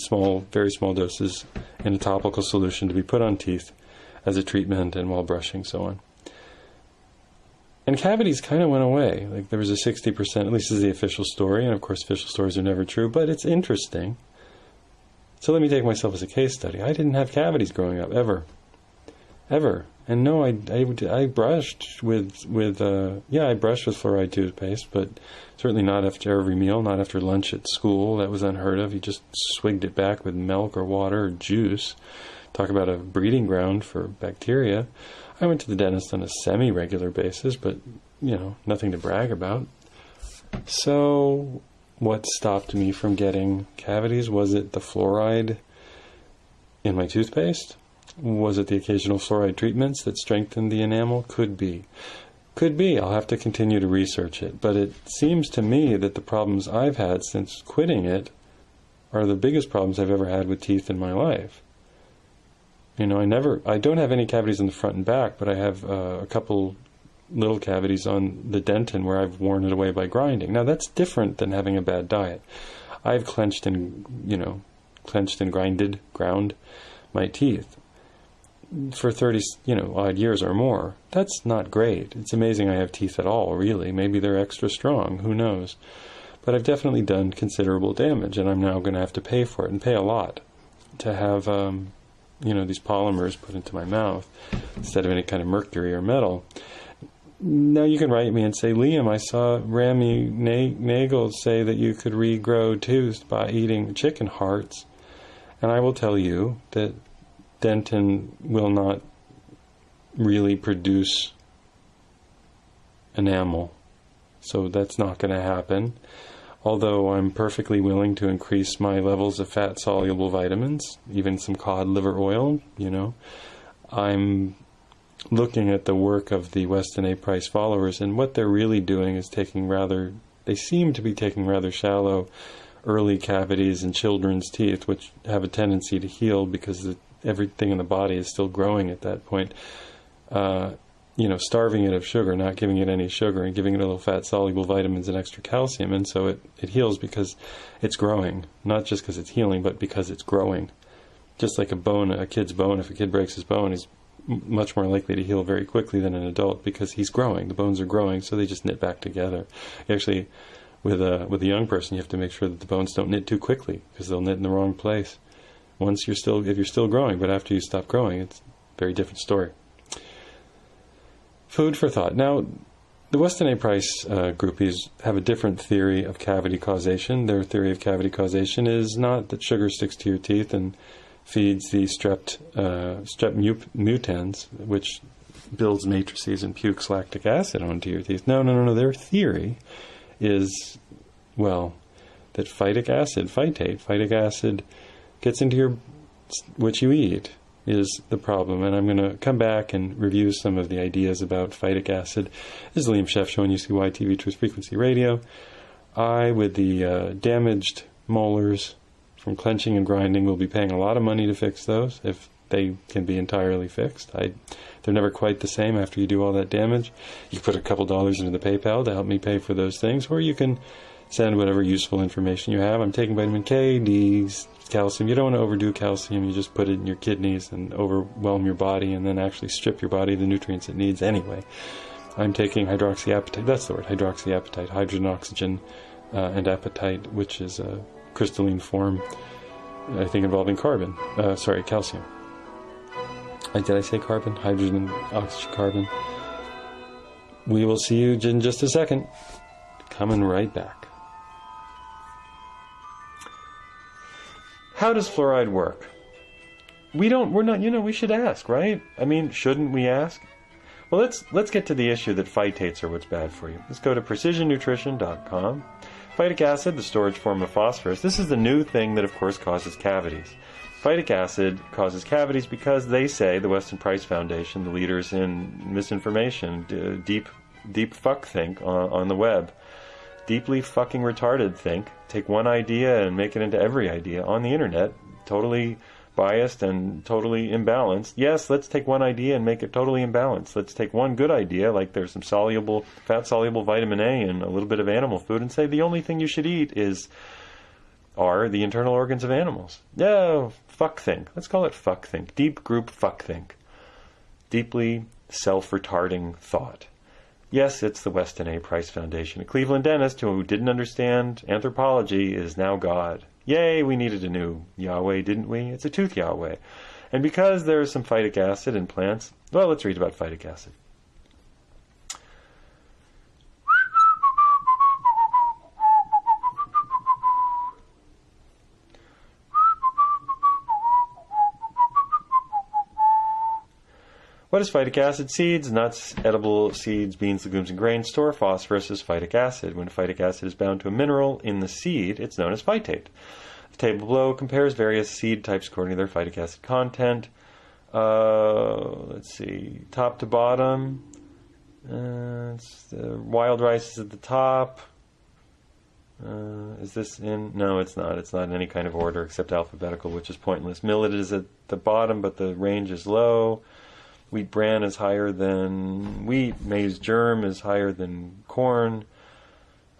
very small doses in a topical solution to be put on teeth as a treatment and while brushing, so on. And cavities kind of went away. Like there was a 60%, at least is the official story, and of course official stories are never true, but it's interesting. So let me take myself as a case study. I didn't have cavities growing up, ever. And no, I brushed with fluoride toothpaste, but certainly not after every meal, not after lunch at school. That was unheard of. You just swigged it back with milk or water or juice. Talk about a breeding ground for bacteria. I went to the dentist on a semi-regular basis, but, nothing to brag about. So, what stopped me from getting cavities? Was it the fluoride in my toothpaste? Was it the occasional fluoride treatments that strengthened the enamel? Could be. I'll have to continue to research it. But it seems to me that the problems I've had since quitting it are the biggest problems I've ever had with teeth in my life. I don't have any cavities in the front and back, but I have a couple little cavities on the dentin where I've worn it away by grinding. Now that's different than having a bad diet. I've clenched and ground my teeth for 30, odd years or more. That's not great. It's amazing I have teeth at all, really. Maybe they're extra strong, who knows. But I've definitely done considerable damage, and I'm now going to have to pay for it, and pay a lot, to have these polymers put into my mouth instead of any kind of mercury or metal. Now you can write me and say, Liam, I saw Rami Nagel say that you could regrow tooth by eating chicken hearts. And I will tell you that dentin will not really produce enamel. So that's not going to happen. Although I'm perfectly willing to increase my levels of fat-soluble vitamins, even some cod liver oil, I'm looking at the work of the Weston A. Price followers, and what they're really doing is they seem to be taking rather shallow early cavities in children's teeth, which have a tendency to heal because everything in the body is still growing at that point. Starving it of sugar, not giving it any sugar, and giving it a little fat-soluble vitamins and extra calcium, and so it heals because it's growing, not just because it's healing, but because it's growing. Just like a kid's bone, if a kid breaks his bone, he's much more likely to heal very quickly than an adult because he's growing. The bones are growing, so they just knit back together. Actually, with a young person, you have to make sure that the bones don't knit too quickly because they'll knit in the wrong place. If you're still growing, but after you stop growing, it's a very different story. Food for thought. Now, the Weston A. Price groupies have a different theory of cavity causation. Their theory of cavity causation is not that sugar sticks to your teeth and feeds the strep mutans, which builds matrices and pukes lactic acid onto your teeth. No. Their theory is, that phytic acid gets into what you eat is the problem. And I'm going to come back and review some of the ideas about phytic acid. This is Liam Sheff showing you CYTV Truth Frequency Radio. I, with the damaged molars from clenching and grinding, will be paying a lot of money to fix those, if they can be entirely fixed. They're never quite the same after you do all that damage. You put a couple dollars into the PayPal to help me pay for those things, or you can send whatever useful information you have. I'm taking vitamin K, D, calcium. You don't want to overdo calcium. You just put it in your kidneys and overwhelm your body and then actually strip your body of the nutrients it needs anyway. I'm taking hydroxyapatite. That's the word, hydroxyapatite, hydrogen, oxygen, and apatite, which is a crystalline form, I think, involving calcium. Did I say carbon? Hydrogen, oxygen, carbon. We will see you in just a second. Coming right back. How does fluoride work? We should ask, right? I mean, shouldn't we ask? Well, let's get to the issue that phytates are what's bad for you. Let's go to precisionnutrition.com. Phytic acid, the storage form of phosphorus. This is the new thing that, of course, causes cavities. Phytic acid causes cavities because they say, the Weston Price Foundation, the leaders in misinformation, deep fuck think on the web, deeply fucking retarded think, take one idea and make it into every idea on the internet, totally biased and totally imbalanced. Yes, let's take one idea and make it totally imbalanced. Let's take one good idea, like there's some fat-soluble vitamin A and a little bit of animal food, and say the only thing you should eat are the internal organs of animals. No, fuck think. Let's call it fuck think. Deep group fuck think. Deeply self-retarding thought. Yes, it's the Weston A. Price Foundation. A Cleveland dentist who didn't understand anthropology is now God. Yay, we needed a new Yahweh, didn't we? It's a tooth Yahweh. And because there's some phytic acid in plants, well, let's read about phytic acid. What is phytic acid? Seeds, nuts, edible seeds, beans, legumes, and grains store phosphorus as phytic acid. When phytic acid is bound to a mineral in the seed, it's known as phytate. The table below compares various seed types according to their phytic acid content. Let's see, top to bottom. Wild rice is at the top. Is this in? No, it's not. It's not in any kind of order except alphabetical, which is pointless. Millet is at the bottom, but the range is low. Wheat bran is higher than wheat. Maize germ is higher than corn.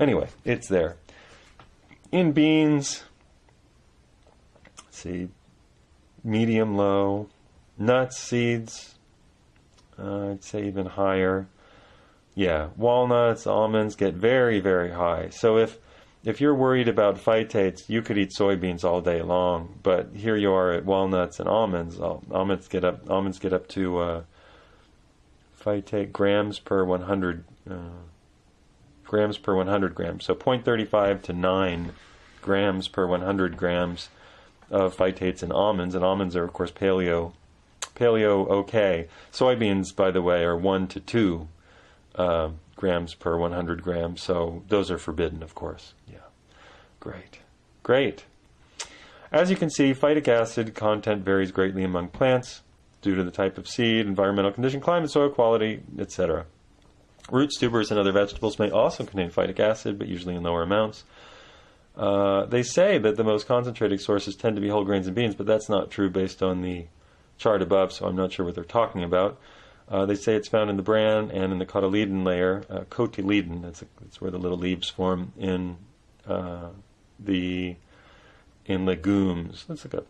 Anyway, it's there. In beans, let's see, medium, low. Nuts, seeds, I'd say even higher. Yeah, walnuts, almonds get very, very high. So if you're worried about phytates, you could eat soybeans all day long. But here you are at walnuts and almonds. Almonds get up to phytate grams per 100 grams per 100 grams. So 0.35 to 9 grams per 100 grams of phytates in almonds. And almonds are, of course, paleo okay. Soybeans, by the way, are 1 to 2 grams per 100 grams. So those are forbidden, of course. Yeah. Great. Great. As you can see, phytic acid content varies greatly among plants due to the type of seed, environmental condition, climate, soil quality, etc. Roots, tubers, and other vegetables may also contain phytic acid, but usually in lower amounts. They say that the most concentrated sources tend to be whole grains and beans, but that's not true based on the chart above, so I'm not sure what they're talking about. They say it's found in the bran and in the cotyledon layer. Cotyledon, that's where the little leaves form in legumes. Let's look up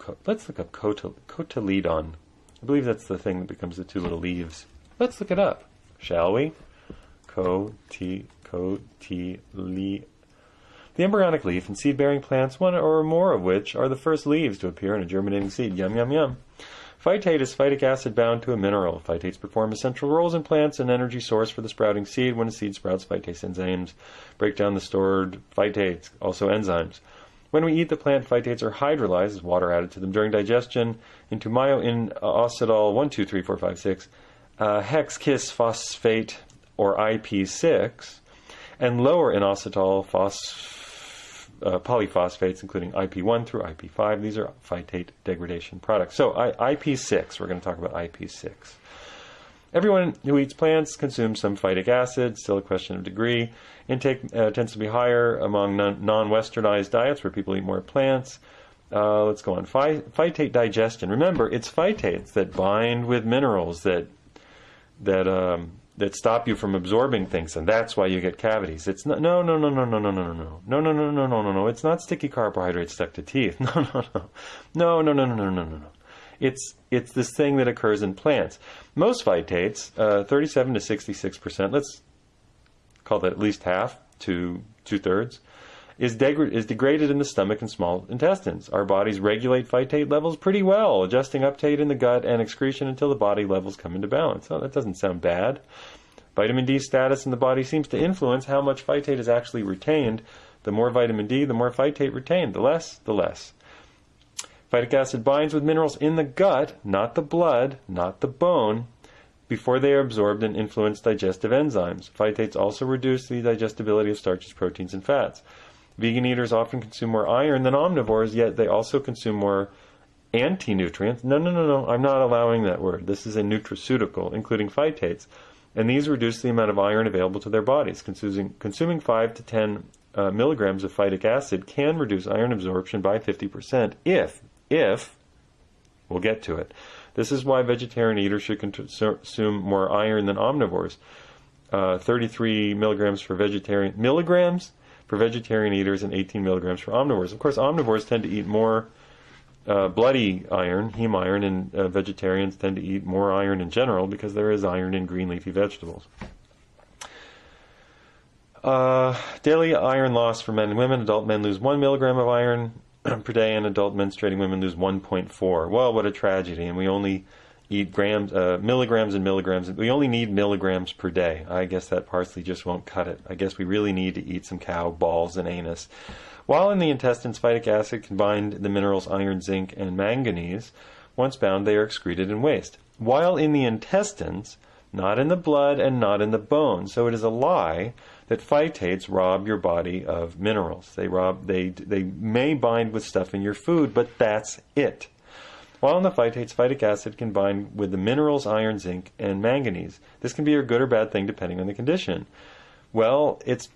cotyledon. I believe that's the thing that becomes the two little leaves. Let's look it up, shall we? Cotyledon. The embryonic leaf in seed-bearing plants, one or more of which are the first leaves to appear in a germinating seed. Yum, yum, yum. Phytate is phytic acid bound to a mineral. Phytates perform essential roles in plants, an energy source for the sprouting seed. When a seed sprouts, phytase enzymes break down the stored phytates, also enzymes. When we eat the plant, phytates are hydrolyzed as water added to them during digestion into myo-inositol 1, 2, 3, 4, 5, 6, hex-kiss phosphate, or IP6, and lower inositol polyphosphates, including IP1 through IP5. These are phytate degradation products. So IP6, we're going to talk about IP6. Everyone who eats plants consumes some phytic acid, still a question of degree. Intake tends to be higher among non-westernized diets where people eat more plants. Let's go on. Phytate digestion. Remember, it's phytates that bind with minerals that stop you from absorbing things, and that's why you get cavities. It's not, no. It's not sticky carbohydrates stuck to teeth. No. It's this thing that occurs in plants. Most phytates, 37 to 66%, let's call that at least half to 2/3, is degraded in the stomach and small intestines. Our bodies regulate phytate levels pretty well, adjusting uptake in the gut and excretion until the body levels come into balance. Oh, that doesn't sound bad. Vitamin D status in the body seems to influence how much phytate is actually retained. The more vitamin D, the more phytate retained. The less, the less. Phytic acid binds with minerals in the gut, not the blood, not the bone, before they are absorbed and influence digestive enzymes. Phytates also reduce the digestibility of starches, proteins, and fats. Vegan eaters often consume more iron than omnivores, yet they also consume more anti-nutrients. No, I'm not allowing that word. This is a nutraceutical, including phytates. And these reduce the amount of iron available to their bodies. Consuming 5 to 10 milligrams of phytic acid can reduce iron absorption by 50% if, we'll get to it. This is why vegetarian eaters should consume more iron than omnivores. 33 milligrams for vegetarian eaters and 18 milligrams for omnivores. Of course, omnivores tend to eat more bloody iron, heme iron, and vegetarians tend to eat more iron in general because there is iron in green leafy vegetables. Daily iron loss for men and women. Adult men lose 1 milligram of iron per day, and adult menstruating women lose 1.4. Well, what a tragedy. And we only eat milligrams and milligrams. We only need milligrams per day. I guess that parsley just won't cut it. I guess we really need to eat some cow balls and anus. While in the intestines, phytic acid can bind the minerals iron, zinc, and manganese. Once bound, they are excreted in waste. While in the intestines, not in the blood and not in the bone. So it is a lie that phytates rob your body of minerals. They may bind with stuff in your food, but that's it. While in the phytates, phytic acid can bind with the minerals iron, zinc, and manganese. This can be a good or bad thing depending on the condition. Well, it's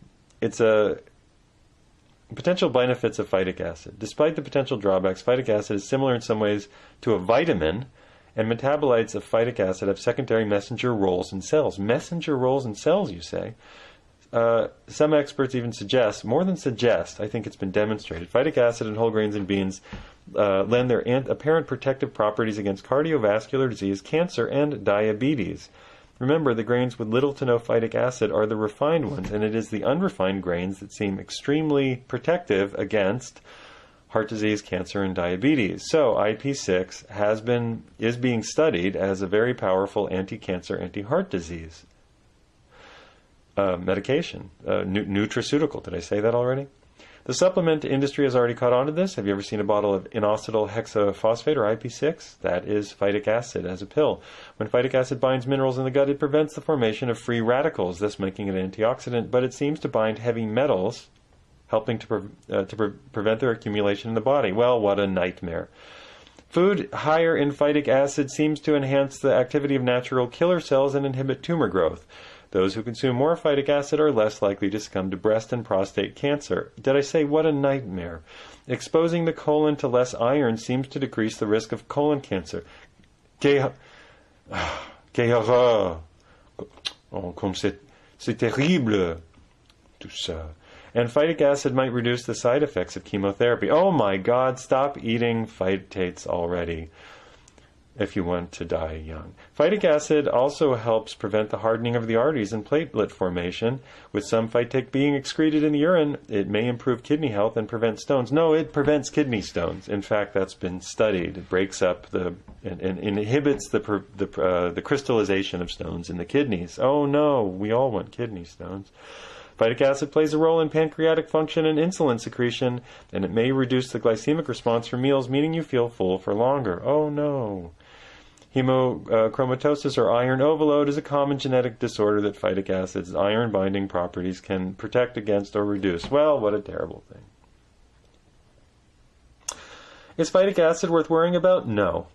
a potential benefits of phytic acid. Despite the potential drawbacks, phytic acid is similar in some ways to a vitamin, and metabolites of phytic acid have secondary messenger roles in cells. Messenger roles in cells, you say? Some experts even suggest, more than suggest, I think it's been demonstrated, phytic acid in whole grains and beans lend their apparent protective properties against cardiovascular disease, cancer, and diabetes. Remember, the grains with little to no phytic acid are the refined ones, and it is the unrefined grains that seem extremely protective against heart disease, cancer, and diabetes. So IP6 is being studied as a very powerful anti-cancer, anti-heart disease medication, nutraceutical. Did I say that already? The supplement industry has already caught on to this. Have you ever seen a bottle of inositol hexaphosphate, or IP6? That is phytic acid as a pill. When phytic acid binds minerals in the gut, it prevents the formation of free radicals, thus making it an antioxidant, but it seems to bind heavy metals, helping to prevent their accumulation in the body. Well, what a nightmare. Food higher in phytic acid seems to enhance the activity of natural killer cells and inhibit tumor growth. Those who consume more phytic acid are less likely to succumb to breast and prostate cancer. Did I say what a nightmare? Exposing the colon to less iron seems to decrease the risk of colon cancer. Quelle horreur! Oh, comme c'est terrible, tout ça. And phytic acid might reduce the side effects of chemotherapy. Oh my God, stop eating phytates already if you want to die young. Phytic acid also helps prevent the hardening of the arteries and platelet formation. With some phytic being excreted in the urine, it may improve kidney health and prevent stones. No, it prevents kidney stones. In fact, that's been studied. It breaks up and inhibits the crystallization of stones in the kidneys. Oh no, we all want kidney stones. Phytic acid plays a role in pancreatic function and insulin secretion, and it may reduce the glycemic response for meals, meaning you feel full for longer. Oh no. Hemochromatosis, or iron overload, is a common genetic disorder that phytic acid's iron-binding properties can protect against or reduce. Well, what a terrible thing. Is phytic acid worth worrying about? No.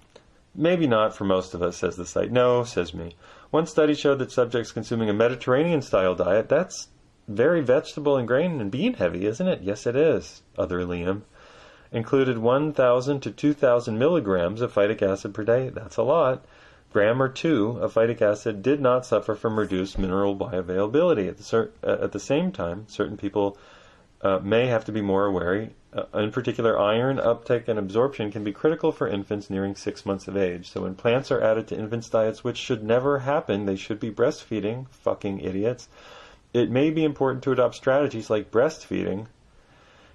Maybe not for most of us, says the site. No, says me. One study showed that subjects consuming a Mediterranean-style diet, that's very vegetable and grain and bean heavy, isn't it? Yes, it is, other Liam. Included 1,000 to 2,000 milligrams of phytic acid per day. That's a lot. Gram or two of phytic acid did not suffer from reduced mineral bioavailability. At the same time, certain people may have to be more wary. In particular, iron uptake and absorption can be critical for infants nearing 6 months of age. So when plants are added to infants' diets, which should never happen, they should be breastfeeding, fucking idiots. It may be important to adopt strategies like breastfeeding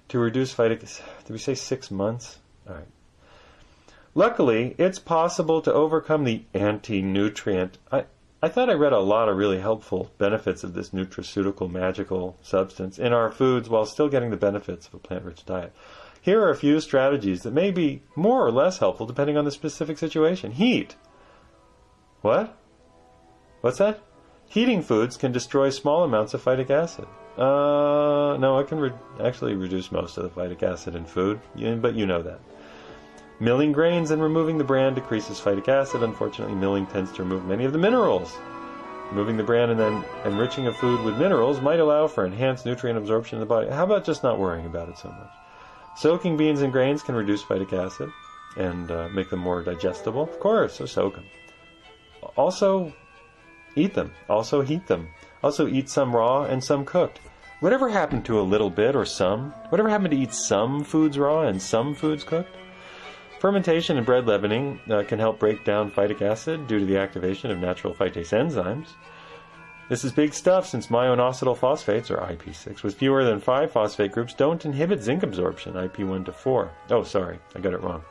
to reduce phytic. Did we say 6 months? All right. Luckily, it's possible to overcome the anti-nutrient. I thought I read a lot of really helpful benefits of this nutraceutical magical substance in our foods while still getting the benefits of a plant-rich diet. Here are a few strategies that may be more or less helpful depending on the specific situation. Heat. What? What's that? Heating foods can destroy small amounts of phytic acid. No, it can actually reduce most of the phytic acid in food, but you know that. Milling grains and removing the bran decreases phytic acid. Unfortunately, milling tends to remove many of the minerals. Removing the bran and then enriching a food with minerals might allow for enhanced nutrient absorption in the body. How about just not worrying about it so much? Soaking beans and grains can reduce phytic acid and make them more digestible. Of course, so soak them. Also, eat them. Also, heat them. Also, eat some raw and some cooked. Whatever happened to a little bit or some? Whatever happened to eat some foods raw and some foods cooked? Fermentation and bread leavening can help break down phytic acid due to the activation of natural phytase enzymes. This is big stuff since myoinositol phosphates, or IP6, with fewer than 5 phosphate groups don't inhibit zinc absorption, IP1 to 4. Oh, sorry, I got it wrong.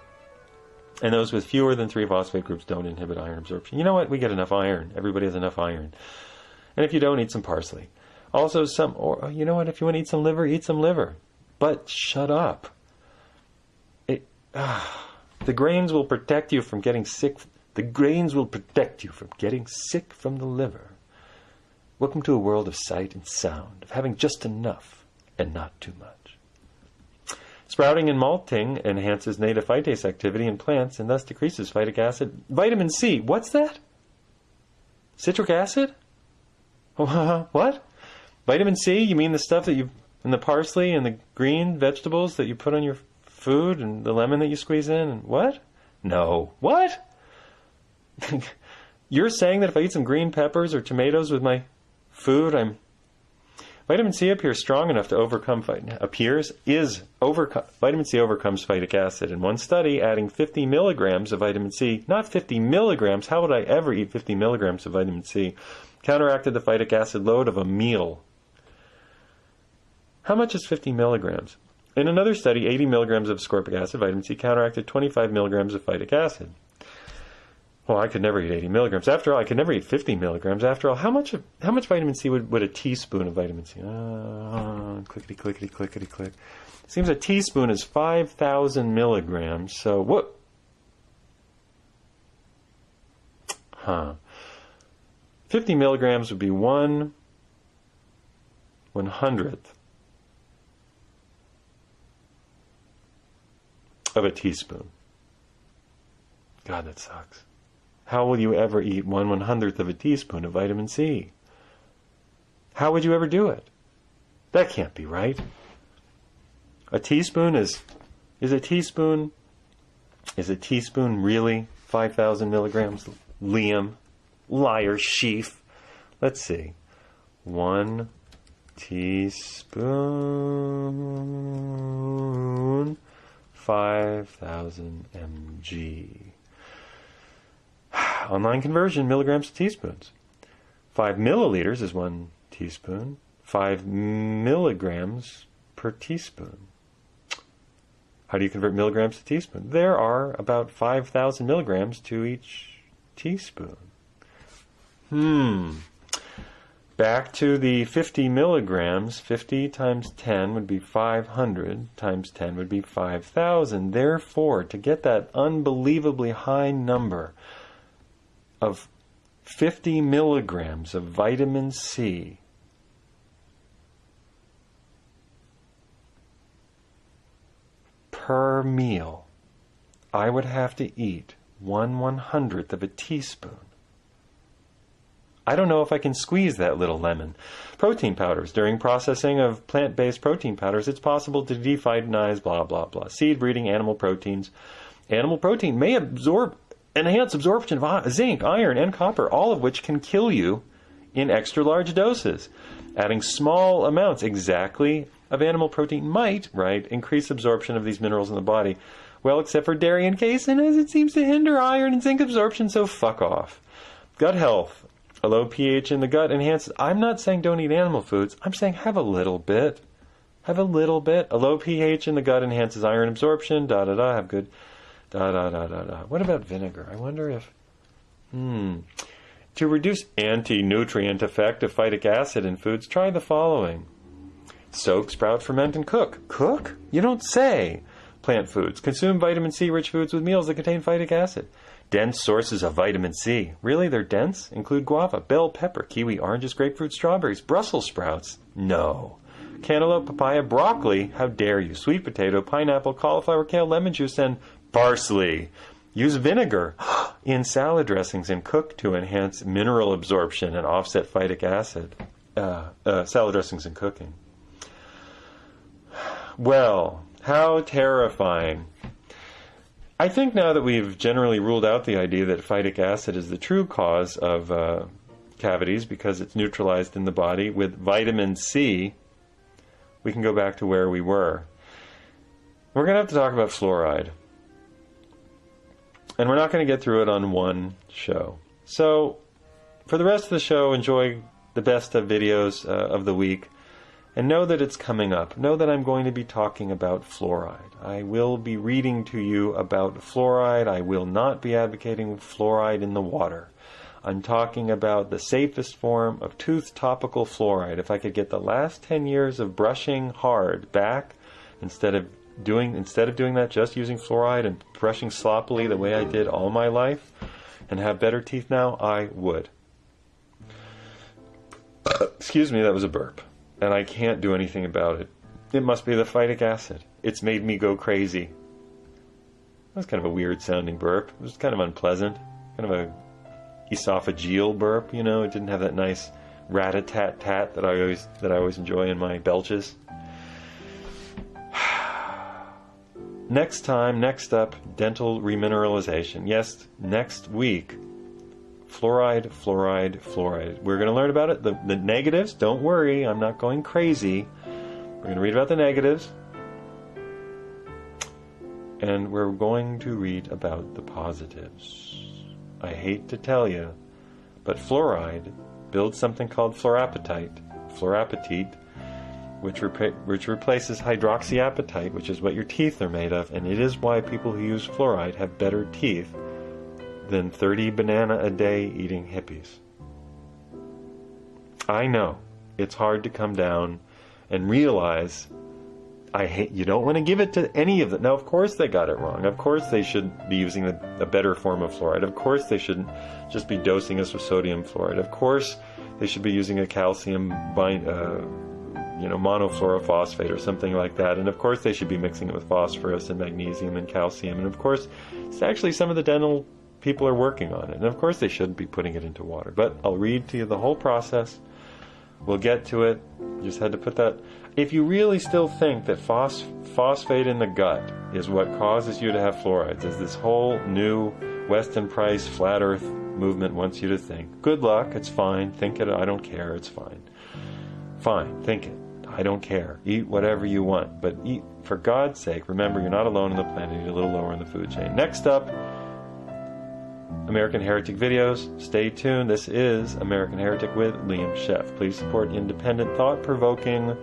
And those with fewer than 3 phosphate groups don't inhibit iron absorption. You know what? We get enough iron. Everybody has enough iron. And if you don't, eat some parsley. Also, you know what? If you want to eat some liver. But shut up. The grains will protect you from getting sick. The grains will protect you from getting sick from the liver. Welcome to a world of sight and sound, of having just enough and not too much. Sprouting and malting enhances native phytase activity in plants and thus decreases phytic acid. Vitamin C, what's that? Citric acid? What? Vitamin C? You mean the stuff that and the parsley and the green vegetables that you put on your food and the lemon that you squeeze in? And what? No. What? You're saying that if I eat some green peppers or tomatoes with my food, Vitamin C appears strong enough to overcome vitamin C overcomes phytic acid. In one study, adding 50 milligrams of vitamin C, not 50 milligrams, how would I ever eat 50 milligrams of vitamin C, counteracted the phytic acid load of a meal. How much is 50 milligrams? In another study, 80 milligrams of ascorbic acid, vitamin C, counteracted 25 milligrams of phytic acid. Well, I could never eat 80 milligrams. After all, I could never eat 50 milligrams. After all, how much vitamin C would a teaspoon of vitamin C? Clickety, clickety, clickety, click. Seems a teaspoon is 5,000 milligrams. So what? 50 milligrams would be 1/100th of a teaspoon. God, that sucks. How will you ever eat 1/100th of a teaspoon of vitamin C? How would you ever do it? That can't be right. A teaspoon is a teaspoon really 5,000 milligrams? Liam, liar, sheaf. Let's see. 1 teaspoon, 5,000 mg. Online conversion, milligrams to teaspoons. 5 milliliters is 1 teaspoon. 5 milligrams per teaspoon. How do you convert milligrams to teaspoon? There are about 5,000 milligrams to each teaspoon. Back to the 50 milligrams. 50 times 10 would be 500. Times 10 would be 5,000. Therefore, to get that unbelievably high number of 50 milligrams of vitamin C, per meal, I would have to eat 1/100th of a teaspoon. I don't know if I can squeeze that little lemon. Protein powders. During processing of plant-based protein powders, it's possible to de-phytonize blah, blah, blah. Seed-breeding animal proteins. Animal protein may enhance absorption of zinc, iron, and copper, all of which can kill you in extra large doses. Adding small amounts exactly of animal protein might, increase absorption of these minerals in the body. Well, except for dairy and casein, as it seems to hinder iron and zinc absorption, so fuck off. Gut health. A low pH in the gut enhances. I'm not saying don't eat animal foods. I'm saying have a little bit. Have a little bit. A low pH in the gut enhances iron absorption. Have good. What about vinegar? I wonder if. To reduce anti-nutrient effect of phytic acid in foods, try the following. Soak, sprout, ferment, and cook. Cook? You don't say. Plant foods. Consume vitamin C-rich foods with meals that contain phytic acid. Dense sources of vitamin C. Really, they're dense? Include guava, bell pepper, kiwi, oranges, grapefruit, strawberries, Brussels sprouts. No. Cantaloupe, papaya, broccoli. How dare you? Sweet potato, pineapple, cauliflower, kale, lemon juice, and parsley. Use vinegar in salad dressings and cook to enhance mineral absorption and offset phytic acid. Salad dressings and cooking. Well, how terrifying. I think now that we've generally ruled out the idea that phytic acid is the true cause of cavities because it's neutralized in the body with vitamin C, we can go back to where we were. We're going to have to talk about fluoride. And we're not going to get through it on one show. So, for the rest of the show, enjoy the best of videos of the week. And know that it's coming up. Know that I'm going to be talking about fluoride. I will be reading to you about fluoride. I will not be advocating fluoride in the water. I'm talking about the safest form of tooth topical fluoride. If I could get the last 10 years of brushing hard back, instead of doing that, just using fluoride and brushing sloppily the way I did all my life, and have better teeth now, I would. Excuse me, that was a burp. And I can't do anything about it. It must be the phytic acid. It's made me go crazy. That was kind of a weird sounding burp. It was kind of unpleasant. Kind of a esophageal burp, you know. It didn't have that nice rat-a-tat-tat that I always enjoy in my belches. Next up, dental remineralization. Yes, next week. Fluoride. We're going to learn about it. The negatives, don't worry, I'm not going crazy. We're going to read about the negatives. And we're going to read about the positives. I hate to tell you, but fluoride builds something called fluorapatite. which replaces hydroxyapatite, which is what your teeth are made of, and it is why people who use fluoride have better teeth than 30 banana a day eating hippies. I know it's hard to come down and realize you don't want to give it to any of them. Now, of course they got it wrong. Of course they should be using a better form of fluoride. Of course they shouldn't just be dosing us with sodium fluoride. Of course they should be using a calcium monofluorophosphate or something like that. And of course they should be mixing it with phosphorus and magnesium and calcium. And of course, it's actually some of the dental people are working on it. And of course they shouldn't be putting it into water. But I'll read to you the whole process. We'll get to it. Just had to put that. If you really still think that phosphate in the gut is what causes you to have fluorides, as this whole new Weston Price flat earth movement wants you to think, good luck, it's fine. Think it, I don't care, it's fine. Fine, think it. I don't care. Eat whatever you want. But eat, for God's sake, remember you're not alone on the planet. You're a little lower in the food chain. Next up, American Heretic videos. Stay tuned. This is American Heretic with Liam Sheff. Please support independent, thought-provoking,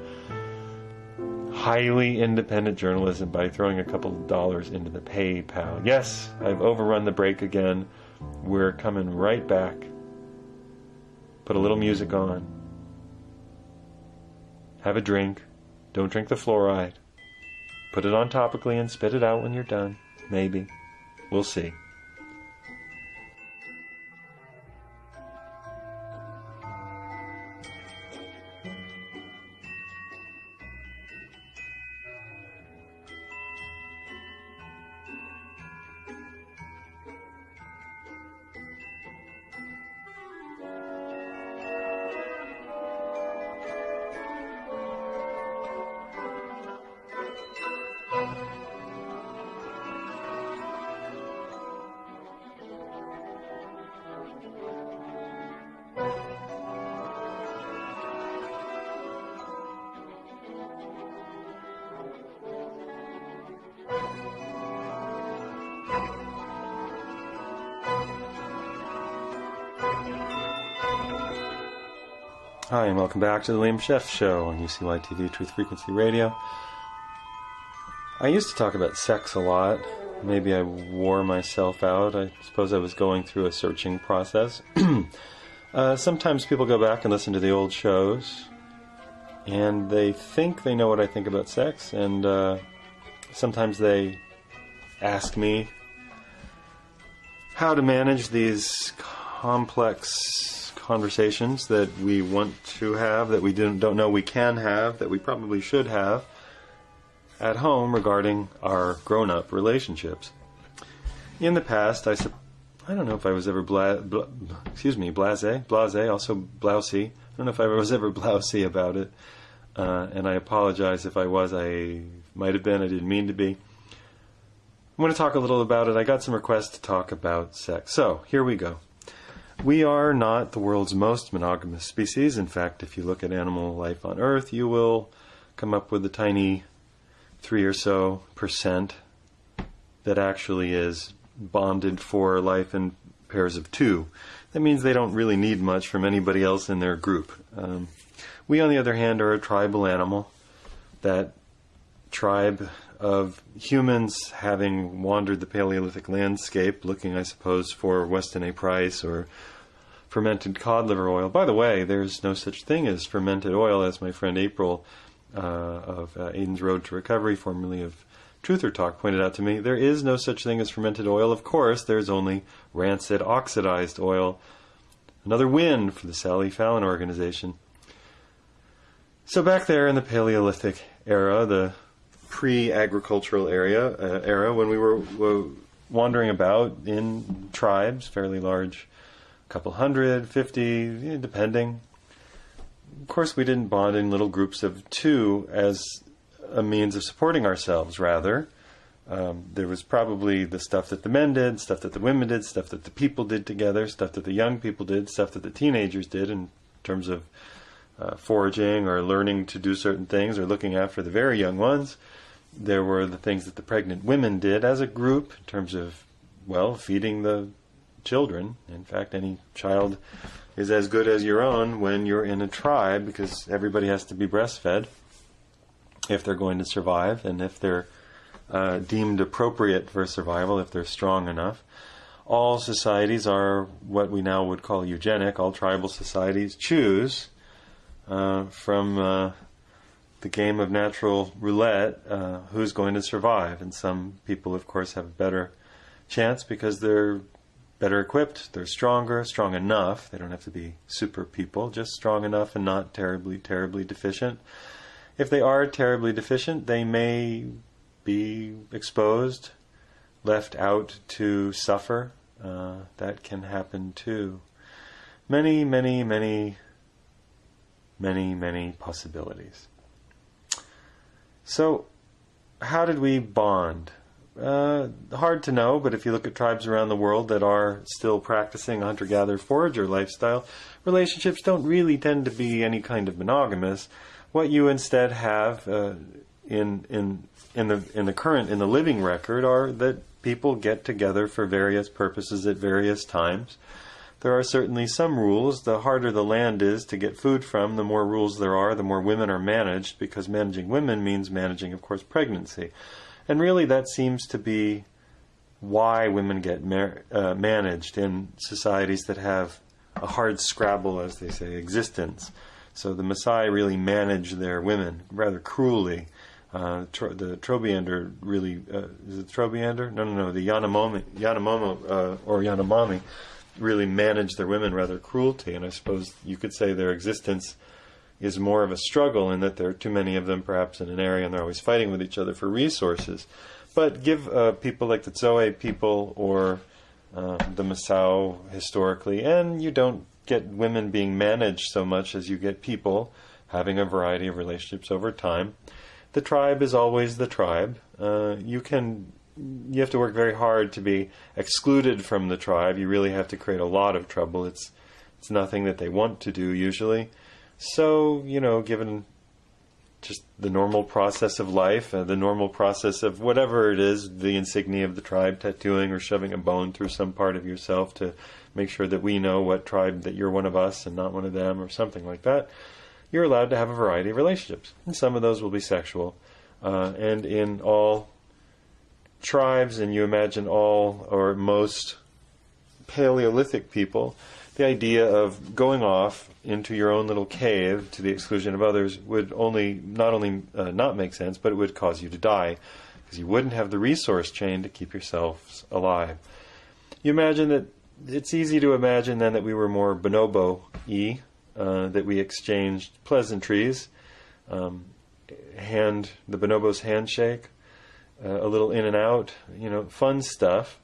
highly independent journalism by throwing a couple of dollars into the PayPal. Yes, I've overrun the break again. We're coming right back. Put a little music on. Have a drink. Don't drink the fluoride. Put it on topically and spit it out when you're done. Maybe. We'll see. Hi, and welcome back to the Liam Sheff Show on UCY TV Truth Frequency Radio. I used to talk about sex a lot. Maybe I wore myself out. I suppose I was going through a searching process. Sometimes people go back and listen to the old shows, and they think they know what I think about sex, and sometimes they ask me how to manage these complex conversations that we want to have, that we don't know we can have, that we probably should have at home regarding our grown-up relationships. In the past, I don't know if I was ever blasé, also blousy. I don't know if I was ever blousy about it, and I apologize if I was. I might have been. I didn't mean to be. I'm going to talk a little about it. I got some requests to talk about sex. So, here we go. We are not the world's most monogamous species. In fact, if you look at animal life on Earth, you will come up with a tiny 3 or so % that actually is bonded for life in pairs of 2. That means they don't really need much from anybody else in their group. We, on the other hand, are a tribal animal. That tribe of humans having wandered the Paleolithic landscape, looking, I suppose, for Weston A. Price or fermented cod liver oil. By the way, there's no such thing as fermented oil, as my friend April of Aiden's Road to Recovery, formerly of Truther Talk, pointed out to me. There is no such thing as fermented oil. Of course, there's only rancid, oxidized oil. Another win for the Sally Fallon organization. So back there in the Paleolithic era, the pre-agricultural era, when we were wandering about in tribes, fairly large, couple 100, 50, depending. Of course, we didn't bond in little groups of 2 as a means of supporting ourselves. Rather, there was probably the stuff that the men did, stuff that the women did, stuff that the people did together, stuff that the young people did, stuff that the teenagers did in terms of foraging or learning to do certain things or looking after the very young ones. There were the things that the pregnant women did as a group in terms of, well, feeding the children. In fact, any child is as good as your own when you're in a tribe because everybody has to be breastfed. if they're going to survive, and if they're deemed appropriate for survival, if they're strong enough. All societies are what we now would call eugenic. All tribal societies choose from the game of natural roulette who's going to survive. And some people, of course, have a better chance because they're better equipped, they're stronger, strong enough. They don't have to be super people, just strong enough and not terribly, terribly deficient. If they are terribly deficient, they may be exposed, left out to suffer. That can happen too. Many, many, many, many, many possibilities. So, how did we bond? Hard to know, but if you look at tribes around the world that are still practicing a hunter-gatherer-forager lifestyle, relationships don't really tend to be any kind of monogamous. What you instead have in the living record are that people get together for various purposes at various times. There are certainly some rules. The harder the land is to get food from, the more rules there are, the more women are managed, because managing women means managing, of course, pregnancy. And really that seems to be why women get managed in societies that have a hard scrabble, as they say, existence. So the Maasai really manage their women rather cruelly. The Trobriander really, is it Trobriander? No, the Yanomami really manage their women rather cruelty. And I suppose you could say their existence is more of a struggle in that there are too many of them perhaps in an area and they're always fighting with each other for resources. But give people like the Zoe people or the Masao historically, and you don't get women being managed so much as you get people having a variety of relationships over time. The tribe is always the tribe. You have to work very hard to be excluded from the tribe. You really have to create a lot of trouble. It's nothing that they want to do usually. So, given just the normal process of life, the normal process of whatever it is, the insignia of the tribe, tattooing or shoving a bone through some part of yourself to make sure that we know what tribe that you're one of us and not one of them or something like that, you're allowed to have a variety of relationships. And some of those will be sexual. And in all tribes, and you imagine all or most Paleolithic people, the idea of going off into your own little cave to the exclusion of others would not only not make sense, but it would cause you to die, because you wouldn't have the resource chain to keep yourselves alive. You imagine that it's easy to imagine then that we were more bonobo-y, that we exchanged pleasantries, the bonobo's handshake, a little in and out, fun stuff,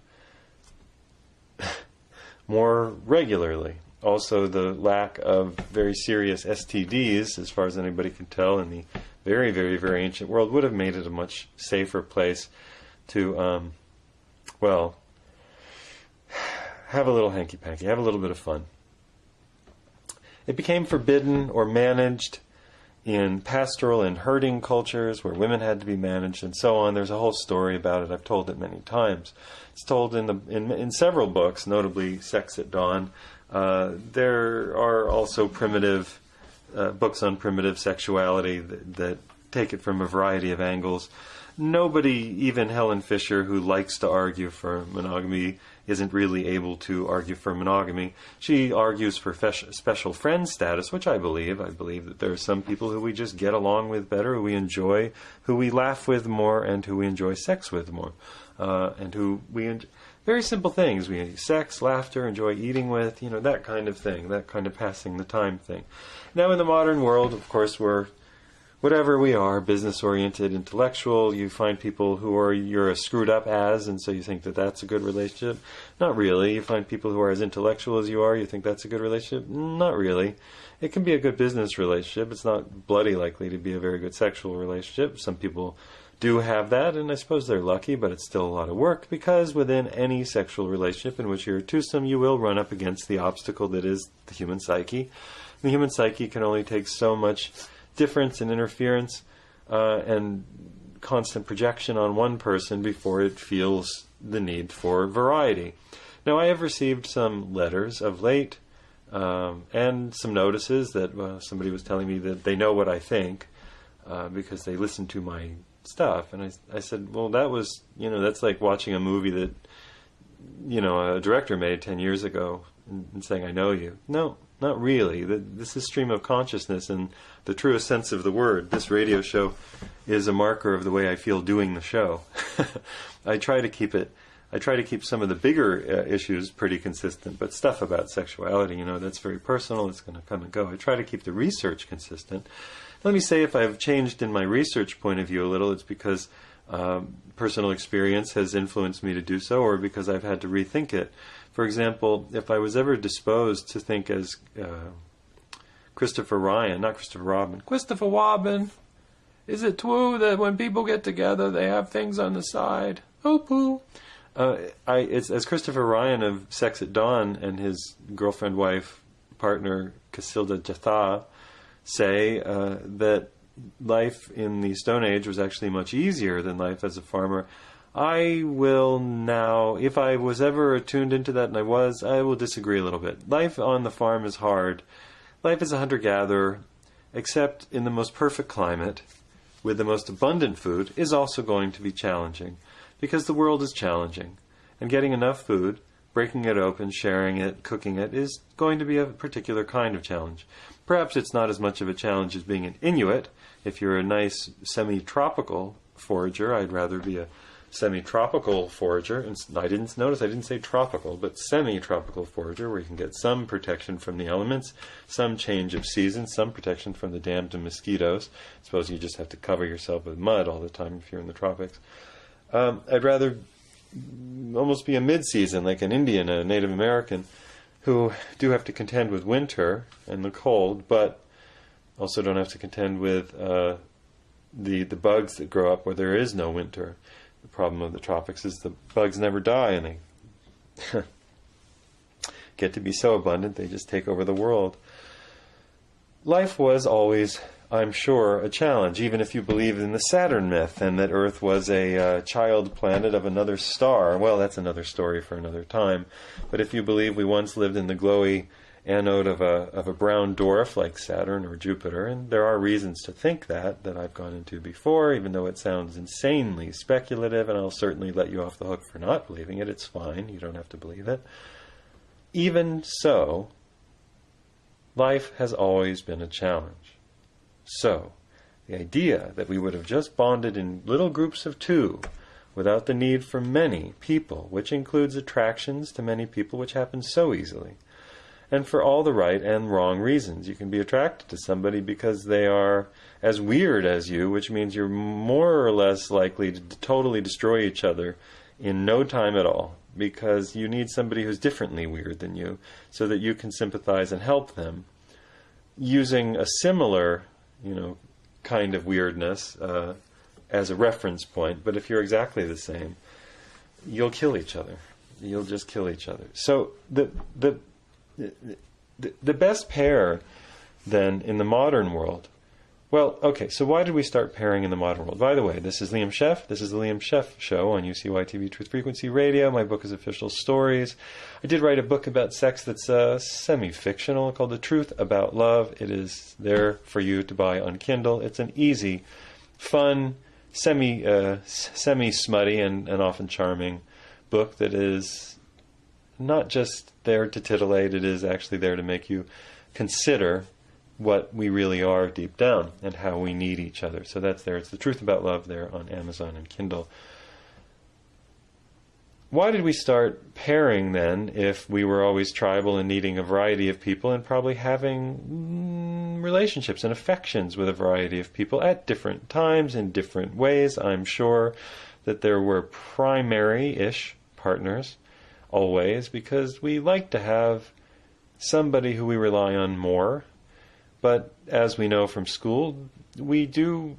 more regularly. Also, the lack of very serious STDs, as far as anybody can tell, in the very, very, very ancient world, would have made it a much safer place to, have a little hanky-panky, have a little bit of fun. It became forbidden or managed in pastoral and herding cultures where women had to be managed and so on. There's a whole story about it. I've told it many times. It's told in several books, notably Sex at Dawn. There are also primitive books on primitive sexuality that take it from a variety of angles. Nobody, even Helen Fisher, who likes to argue for monogamy, isn't really able to argue for monogamy. She argues for special friend status, which I believe. I believe that there are some people who we just get along with better, who we enjoy, who we laugh with more, and who we enjoy sex with more. And who we very simple things. We sex, laughter, enjoy eating with, that kind of thing, that kind of passing the time thing. Now in the modern world, of course, we're whatever we are, business-oriented, intellectual. You find people you're as screwed up as, and so you think that that's a good relationship. Not really. You find people who are as intellectual as you are, you think that's a good relationship. Not really. It can be a good business relationship. It's not bloody likely to be a very good sexual relationship. Some people do have that, and I suppose they're lucky, but it's still a lot of work, because within any sexual relationship in which you're twosome, you will run up against the obstacle that is the human psyche. The human psyche can only take so much difference and interference and constant projection on one person before it feels the need for variety. Now, I have received some letters of late and some notices that somebody was telling me that they know what I think because they listened to my stuff. And I said, well, that was, that's like watching a movie that, a director made 10 years ago and saying, I know you. No, not really. This is stream of consciousness in the truest sense of the word. This radio show is a marker of the way I feel doing the show. I try to keep some of the bigger issues pretty consistent, but stuff about sexuality, that's very personal. It's going to come and go. I try to keep the research consistent. Let me say, if I've changed in my research point of view a little, it's because personal experience has influenced me to do so, or because I've had to rethink it. For example, if I was ever disposed to think as Christopher Robin, is it true that when people get together they have things on the side? Oh, poo. It's as Christopher Ryan of Sex at Dawn and his girlfriend, wife, partner, Casilda Jatha, say that life in the Stone Age was actually much easier than life as a farmer. I will now, if I was ever attuned into that, and I will disagree a little bit. Life on the farm is hard. Life as a hunter-gatherer, except in the most perfect climate, with the most abundant food, is also going to be challenging, because the world is challenging. And getting enough food, breaking it open, sharing it, cooking it, is going to be a particular kind of challenge. Perhaps it's not as much of a challenge as being an Inuit. If you're a nice semi-tropical forager, I'd rather be a semi-tropical forager. And I didn't say tropical, but semi-tropical forager, where you can get some protection from the elements, some change of season, some protection from the damned mosquitoes. I suppose you just have to cover yourself with mud all the time if you're in the tropics. I'd rather almost be a mid-season, like an Indian, a Native American, who do have to contend with winter and the cold, but also don't have to contend with the bugs that grow up where there is no winter. The problem of the tropics is the bugs never die, and they get to be so abundant they just take over the world. Life was always, I'm sure, a challenge, even if you believe in the Saturn myth and that Earth was a child planet of another star. Well, that's another story for another time. But if you believe we once lived in the glowy anode of a brown dwarf like Saturn or Jupiter, and there are reasons to think that I've gone into before, even though it sounds insanely speculative, and I'll certainly let you off the hook for not believing it. It's fine. You don't have to believe it. Even so, life has always been a challenge. So, the idea that we would have just bonded in little groups of two without the need for many people, which includes attractions to many people, which happens so easily, and for all the right and wrong reasons. You can be attracted to somebody because they are as weird as you, which means you're more or less likely to totally destroy each other in no time at all, because you need somebody who's differently weird than you so that you can sympathize and help them using a similar, kind of weirdness as a reference point. But if you're exactly the same, you'll kill each other. You'll just kill each other. So the best pair, then, in the modern world, well, okay, so why did we start pairing in the modern world? By the way, this is Liam Sheff. This is the Liam Sheff Show on UCY-TV Truth Frequency Radio. My book is Official Stories. I did write a book about sex that's semi-fictional called The Truth About Love. It is there for you to buy on Kindle. It's an easy, fun, semi-smutty and often charming book that is not just there to titillate. It is actually there to make you consider what we really are deep down and how we need each other. So that's there. It's The Truth About Love there on Amazon and Kindle. Why did we start pairing then if we were always tribal and needing a variety of people and probably having relationships and affections with a variety of people at different times in different ways? I'm sure that there were primary-ish partners always, because we like to have somebody who we rely on more. But as we know from school, we do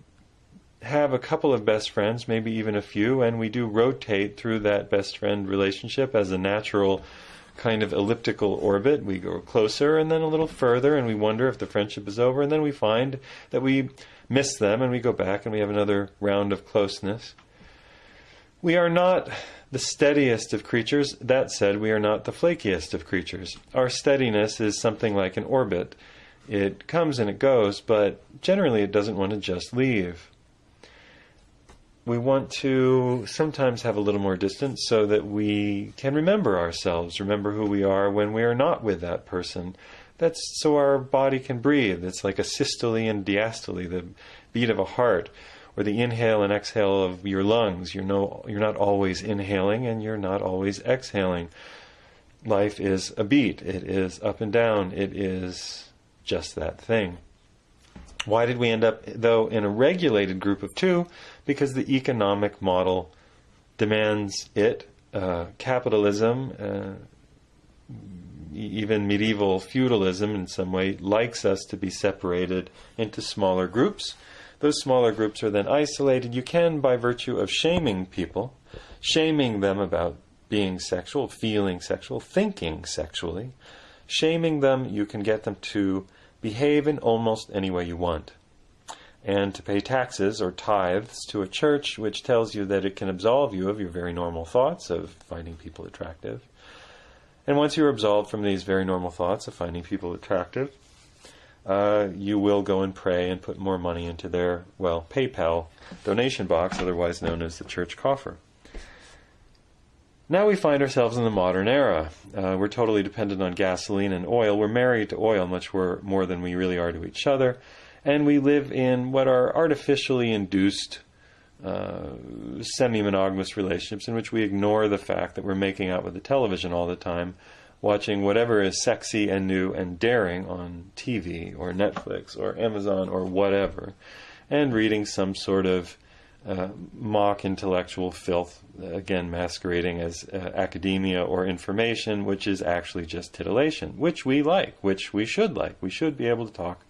have a couple of best friends, maybe even a few, and we do rotate through that best friend relationship as a natural kind of elliptical orbit. We go closer and then a little further, and we wonder if the friendship is over, and then we find that we miss them, and we go back and we have another round of closeness. We are not the steadiest of creatures. That said, we are not the flakiest of creatures. Our steadiness is something like an orbit. It comes and it goes, but generally it doesn't want to just leave. We want to sometimes have a little more distance so that we can remember ourselves, remember who we are when we are not with that person. That's so our body can breathe. It's like a systole and diastole, the beat of a heart, or the inhale and exhale of your lungs. You're not always inhaling and you're not always exhaling. Life is a beat. It is up and down. It is just that thing. Why did we end up, though, in a regulated group of two? Because the economic model demands it. Capitalism, even medieval feudalism in some way, likes us to be separated into smaller groups. Those smaller groups are then isolated. You can, by virtue of shaming people, shaming them about being sexual, feeling sexual, thinking sexually, shaming them, you can get them to behave in almost any way you want, and to pay taxes or tithes to a church which tells you that it can absolve you of your very normal thoughts of finding people attractive. And once you're absolved from these very normal thoughts of finding people attractive, you will go and pray and put more money into their, PayPal donation box, otherwise known as the church coffer. Now we find ourselves in the modern era. We're totally dependent on gasoline and oil. We're married to oil much more than we really are to each other. And we live in what are artificially induced semi-monogamous relationships in which we ignore the fact that we're making out with the television all the time, watching whatever is sexy and new and daring on TV or Netflix or Amazon or whatever, and reading some sort of mock intellectual filth, again masquerading as academia or information, which is actually just titillation, which we like, which we should like. We should be able to talk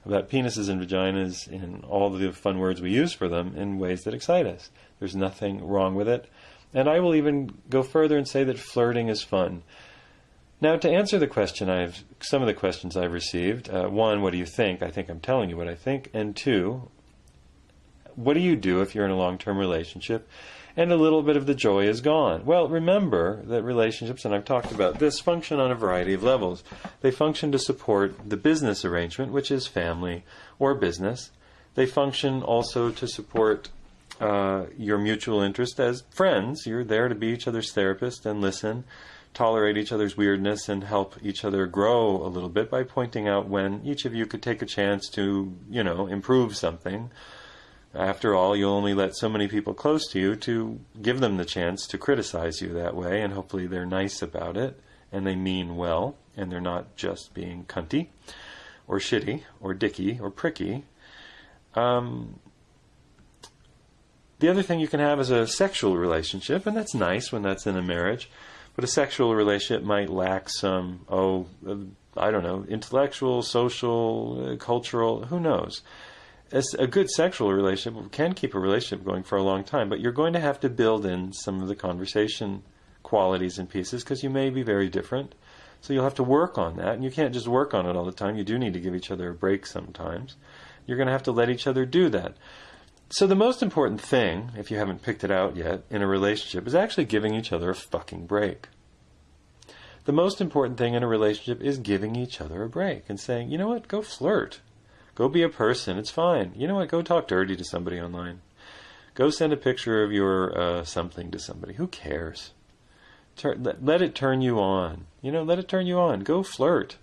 about penises and vaginas in all the fun words we use for them in ways that excite us. There's nothing wrong with it. And I will even go further and say that flirting is fun. Now, to answer the question, some of the questions I've received. One, what do you think? I think I'm telling you what I think. And two, what do you do if you're in a long-term relationship and a little bit of the joy is gone? Well, remember that relationships, and I've talked about this, function on a variety of levels. They function to support the business arrangement, which is family or business. They function also to support your mutual interest as friends. You're there to be each other's therapist and listen, tolerate each other's weirdness, and help each other grow a little bit by pointing out when each of you could take a chance to, improve something. After all, you'll only let so many people close to you to give them the chance to criticize you that way, and hopefully they're nice about it, and they mean well, and they're not just being cunty, or shitty, or dicky, or pricky. The other thing you can have is a sexual relationship, and that's nice when that's in a marriage, but a sexual relationship might lack some, intellectual, social, cultural, who knows. A good sexual relationship can keep a relationship going for a long time, but you're going to have to build in some of the conversation qualities and pieces because you may be very different. So you'll have to work on that, and you can't just work on it all the time. You do need to give each other a break sometimes. You're going to have to let each other do that. So the most important thing, if you haven't picked it out yet, in a relationship is actually giving each other a fucking break. The most important thing in a relationship is giving each other a break and saying, you know what, go flirt. Go be a person. It's fine. You know what? Go talk dirty to somebody online. Go send a picture of your something to somebody. Who cares? Let it turn you on. Let it turn you on. Go flirt.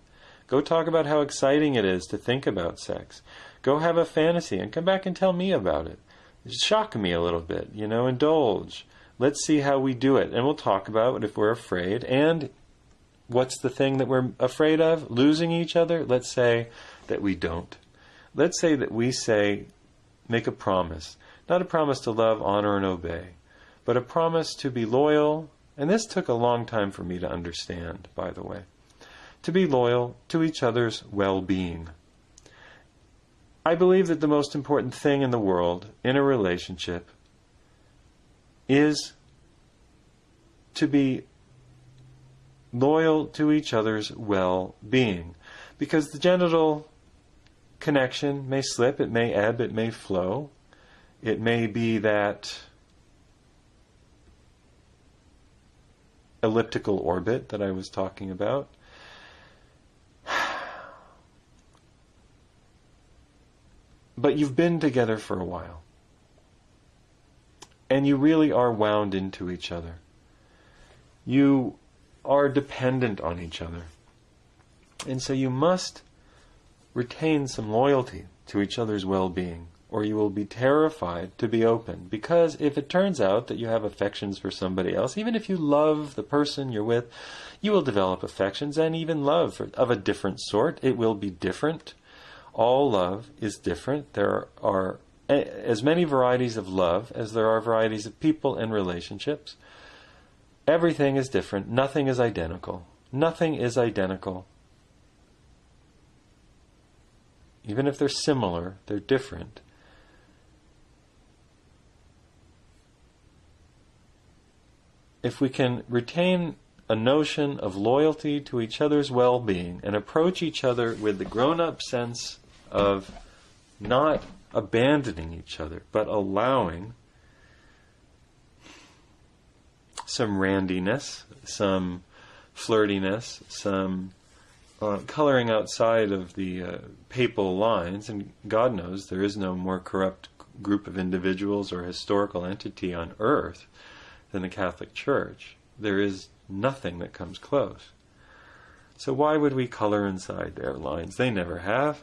Go talk about how exciting it is to think about sex. Go have a fantasy and come back and tell me about it. Shock me a little bit. Indulge. Let's see how we do it. And we'll talk about if we're afraid. And what's the thing that we're afraid of? Losing each other? Let's say that we don't. Let's say that we make a promise. Not a promise to love, honor, and obey, but a promise to be loyal. And this took a long time for me to understand, by the way. To be loyal to each other's well-being. I believe that the most important thing in the world, in a relationship, is to be loyal to each other's well-being. Because the genital connection may slip, it may ebb, it may flow. It may be that elliptical orbit that I was talking about. but you've been together for a while. And you really are wound into each other. You are dependent on each other. And so you must retain some loyalty to each other's well-being, or you will be terrified to be open. Because if it turns out that you have affections for somebody else, even if you love the person you're with, you will develop affections and even love of a different sort. It will be different. All love is different. There are as many varieties of love as there are varieties of people and relationships. Everything is different. Nothing is identical. Nothing is identical. Even if they're similar, they're different. If we can retain a notion of loyalty to each other's well-being and approach each other with the grown-up sense of not abandoning each other, but allowing some randiness, some flirtiness, some coloring outside of the papal lines, and God knows there is no more corrupt group of individuals or historical entity on earth than the Catholic Church. There is nothing that comes close. So why would we color inside their lines? They never have.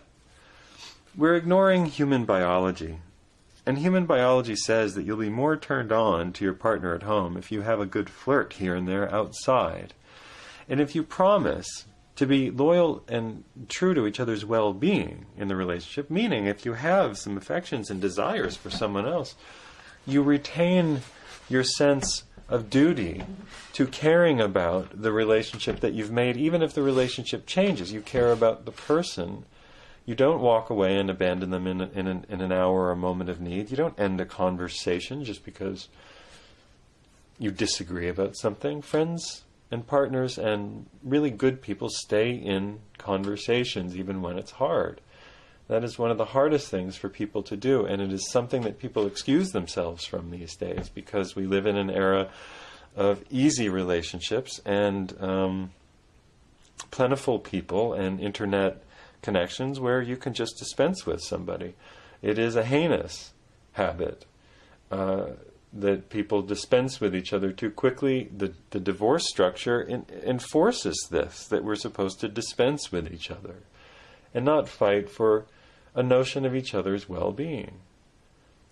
We're ignoring human biology. And human biology says that you'll be more turned on to your partner at home if you have a good flirt here and there outside. And if you promise to be loyal and true to each other's well-being in the relationship, meaning if you have some affections and desires for someone else, you retain your sense of duty to caring about the relationship that you've made, even if the relationship changes. You care about the person. You don't walk away and abandon them in an hour or a moment of need. You don't end a conversation just because you disagree about something. Friends and partners and really good people stay in conversations even when it's hard. That is one of the hardest things for people to do, and it is something that people excuse themselves from these days because we live in an era of easy relationships and plentiful people and internet connections where you can just dispense with somebody. It is a heinous habit that people dispense with each other too quickly. The divorce structure enforces this, that we're supposed to dispense with each other and not fight for a notion of each other's well-being.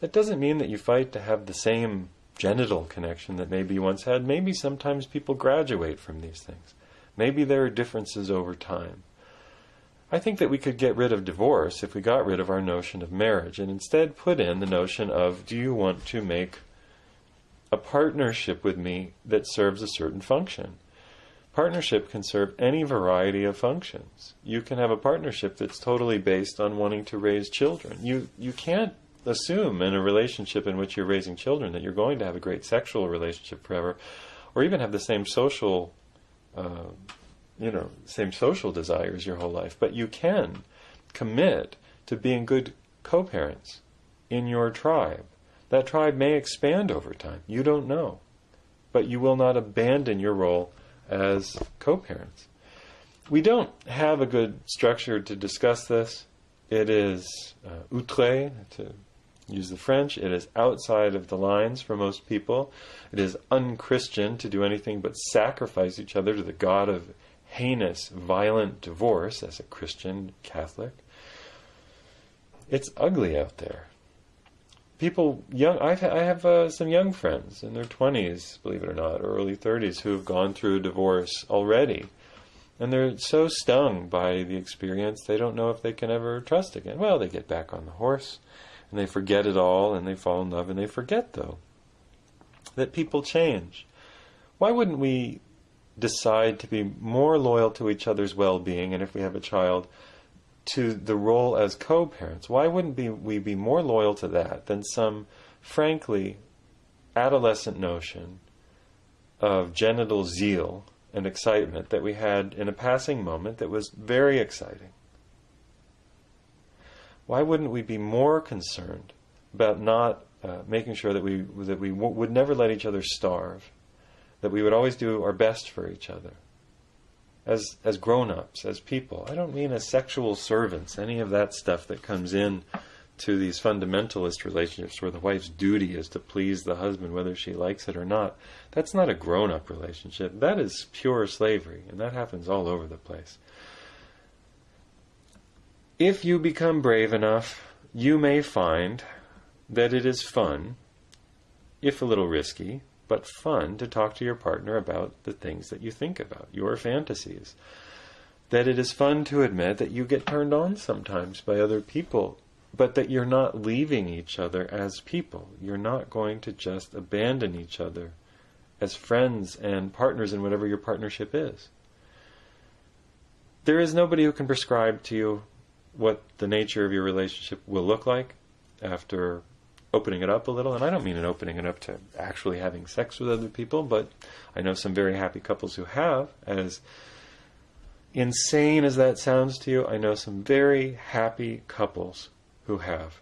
That doesn't mean that you fight to have the same genital connection that maybe you once had. Maybe sometimes people graduate from these things. Maybe there are differences over time. I think that we could get rid of divorce if we got rid of our notion of marriage and instead put in the notion of, do you want to make a partnership with me that serves a certain function? Partnership can serve any variety of functions. You can have a partnership that's totally based on wanting to raise children. You can't assume in a relationship in which you're raising children that you're going to have a great sexual relationship forever, or even have the same social same social desires your whole life. But you can commit to being good co-parents in your tribe. That tribe may expand over time. You don't know. But you will not abandon your role as co-parents. We don't have a good structure to discuss this. It is outré, to use the French. It is outside of the lines for most people. It is unchristian to do anything but sacrifice each other to the god of heinous, violent divorce as a Christian Catholic. It's ugly out there. People, I have some young friends in their 20s, believe it or not, or early 30s, who have gone through a divorce already. And they're so stung by the experience, they don't know if they can ever trust again. Well, they get back on the horse, and they forget it all, and they fall in love, and they forget, though, that people change. Why wouldn't we decide to be more loyal to each other's well-being, and if we have a child, to the role as co-parents? Why wouldn't we be more loyal to that than some, frankly, adolescent notion of genital zeal and excitement that we had in a passing moment that was very exciting? Why wouldn't we be more concerned about not making sure that we would never let each other starve, that we would always do our best for each other as grown-ups, as people? I don't mean as sexual servants, any of that stuff that comes in to these fundamentalist relationships where the wife's duty is to please the husband whether she likes it or not, that's not a grown-up relationship. That is pure slavery, and that happens all over the place. If you become brave enough, you may find that it is fun, if a little risky, but fun to talk to your partner about the things that you think about, your fantasies. That it is fun to admit that you get turned on sometimes by other people, but that you're not leaving each other as people. You're not going to just abandon each other as friends and partners in whatever your partnership is. There is nobody who can prescribe to you what the nature of your relationship will look like after opening it up a little. And I don't mean an opening it up to actually having sex with other people, but I know some very happy couples who have. As insane as that sounds to you, I know some very happy couples who have.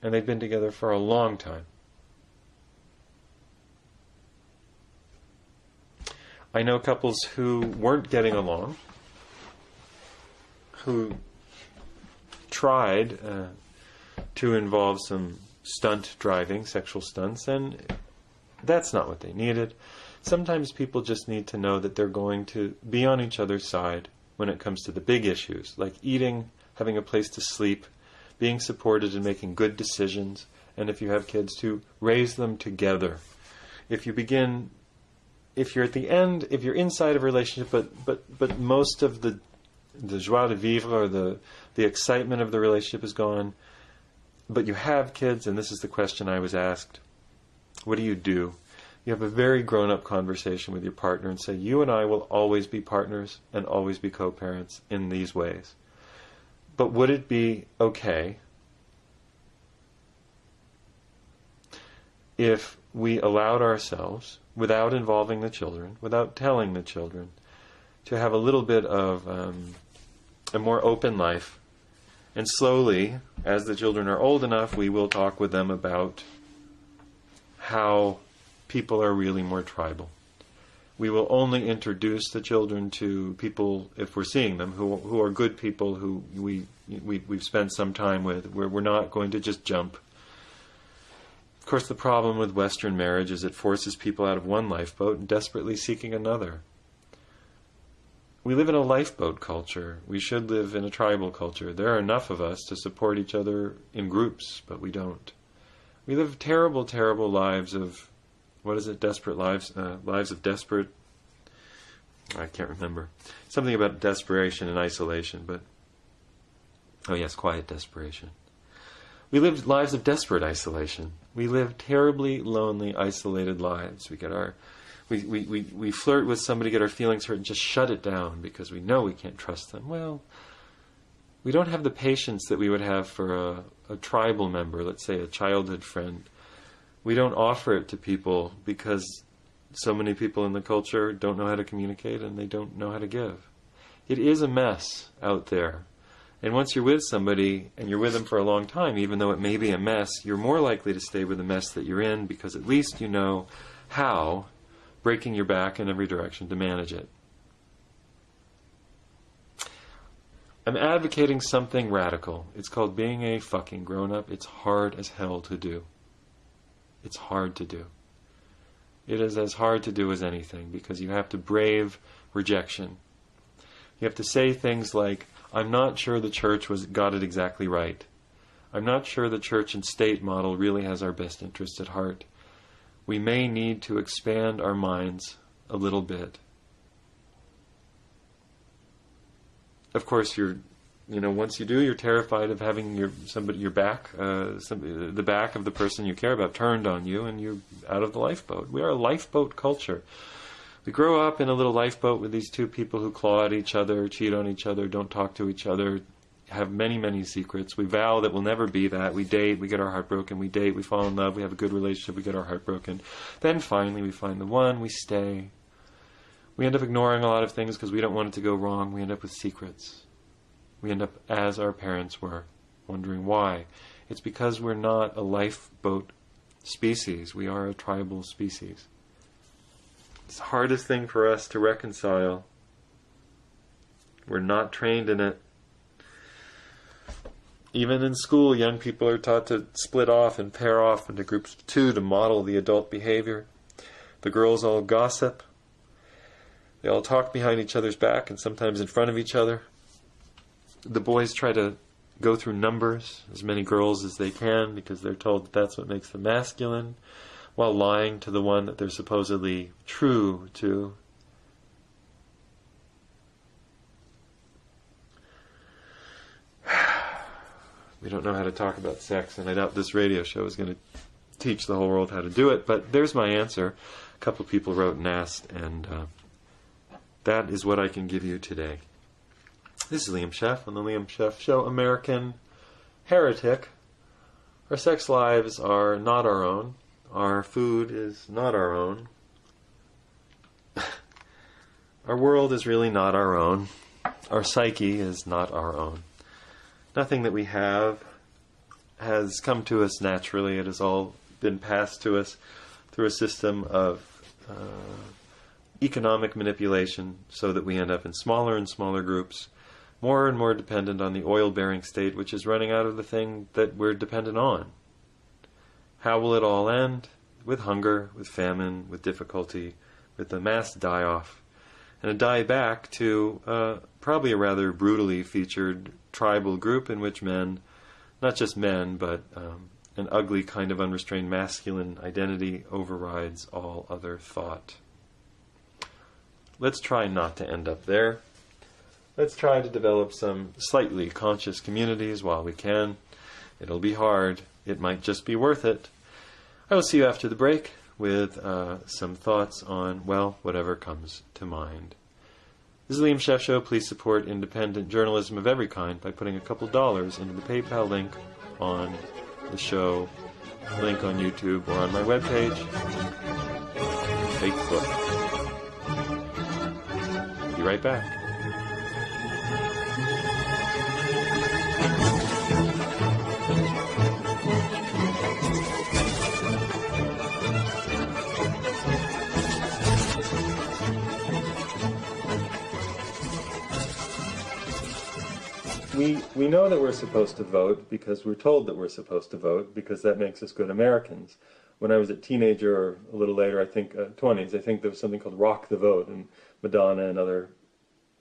And they've been together for a long time. I know couples who weren't getting along, who tried to involve some stunt driving, sexual stunts, and that's not what they needed. Sometimes people just need to know that they're going to be on each other's side when it comes to the big issues, like eating, having a place to sleep, being supported and making good decisions, and if you have kids, to raise them together. If you're at the end, if you're inside of a relationship, but most of the joie de vivre, or the excitement of the relationship is gone, but you have kids, and this is the question I was asked, what do? You have a very grown-up conversation with your partner and say, you and I will always be partners and always be co-parents in these ways. But would it be okay if we allowed ourselves, without involving the children, without telling the children, to have a little bit of a more open life? And slowly, as the children are old enough, we will talk with them about how people are really more tribal. We will only introduce the children to people, if we're seeing them, who are good people, who we've spent some time with, where we're not going to just jump. Of course, the problem with Western marriage is it forces people out of one lifeboat and desperately seeking another. We live in a lifeboat culture. We should live in a tribal culture. There are enough of us to support each other in groups, but we don't. We live terrible, terrible lives of, what is it, desperate lives? Lives of desperate, I can't remember. Something about desperation and isolation, but, oh yes, quiet desperation. We live lives of desperate isolation. We live terribly lonely, isolated lives. We flirt with somebody, get our feelings hurt, and just shut it down because we know we can't trust them. Well, we don't have the patience that we would have for a tribal member, let's say a childhood friend. We don't offer it to people because so many people in the culture don't know how to communicate and they don't know how to give. It is a mess out there. And once you're with somebody and you're with them for a long time, even though it may be a mess, you're more likely to stay with the mess that you're in because at least you know how, breaking your back in every direction, to manage it. I'm advocating something radical. It's called being a fucking grown-up. It's hard as hell to do. It's hard to do. It is as hard to do as anything because you have to brave rejection. You have to say things like, I'm not sure the church got it exactly right. I'm not sure the church and state model really has our best interests at heart. We may need to expand our minds a little bit. Of course, once you do, you're terrified of having the back of the person you care about turned on you, and you're out of the lifeboat. We are a lifeboat culture. We grow up in a little lifeboat with these two people who claw at each other, cheat on each other, don't talk to each other, have many, many secrets. We vow that we'll never be that. We date, we get our heart broken. We date, we fall in love, we have a good relationship, we get our heart broken. Then finally we find the one, we stay. We end up ignoring a lot of things because we don't want it to go wrong. We end up with secrets. We end up as our parents were, wondering why. It's because we're not a lifeboat species. We are a tribal species. It's the hardest thing for us to reconcile. We're not trained in it. Even in school, young people are taught to split off and pair off into groups of two to model the adult behavior. The girls all gossip. They all talk behind each other's back and sometimes in front of each other. The boys try to go through numbers, as many girls as they can, because they're told that that's what makes them masculine, while lying to the one that they're supposedly true to. We don't know how to talk about sex, and I doubt this radio show is going to teach the whole world how to do it, but there's my answer. A couple people wrote and asked, and that is what I can give you today. This is Liam Sheff on the Liam Sheff Show, American Heretic. Our sex lives are not our own. Our food is not our own. Our world is really not our own. Our psyche is not our own. Nothing that we have has come to us naturally. It has all been passed to us through a system of economic manipulation so that we end up in smaller and smaller groups, more and more dependent on the oil-bearing state, which is running out of the thing that we're dependent on. How will it all end? With hunger, with famine, with difficulty, with a mass die-off, and a die-back to probably a rather brutally featured tribal group in which men, not just men, but an ugly kind of unrestrained masculine identity overrides all other thought. Let's try not to end up there. Let's try to develop some slightly conscious communities while we can. It'll be hard. It might just be worth it. I will see you after the break with some thoughts on, well, whatever comes to mind. This is the Liam Sheff Show. Please support independent journalism of every kind by putting a couple dollars into the PayPal link on the show, link on YouTube, or on my webpage, Facebook. Be right back. We know that we're supposed to vote because we're told that we're supposed to vote because that makes us good Americans. When I was a teenager, or a little later, I think 20s, I think there was something called Rock the Vote, and Madonna and other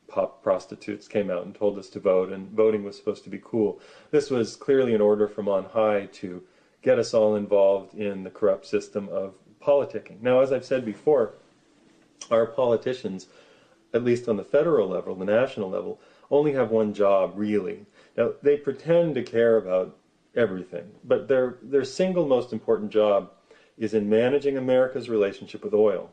pop prostitutes came out and told us to vote, and voting was supposed to be cool. This was clearly an order from on high to get us all involved in the corrupt system of politicking. Now, as I've said before, our politicians, at least on the federal level, the national level, only have one job, really. Now, they pretend to care about everything, but their single most important job is in managing America's relationship with oil.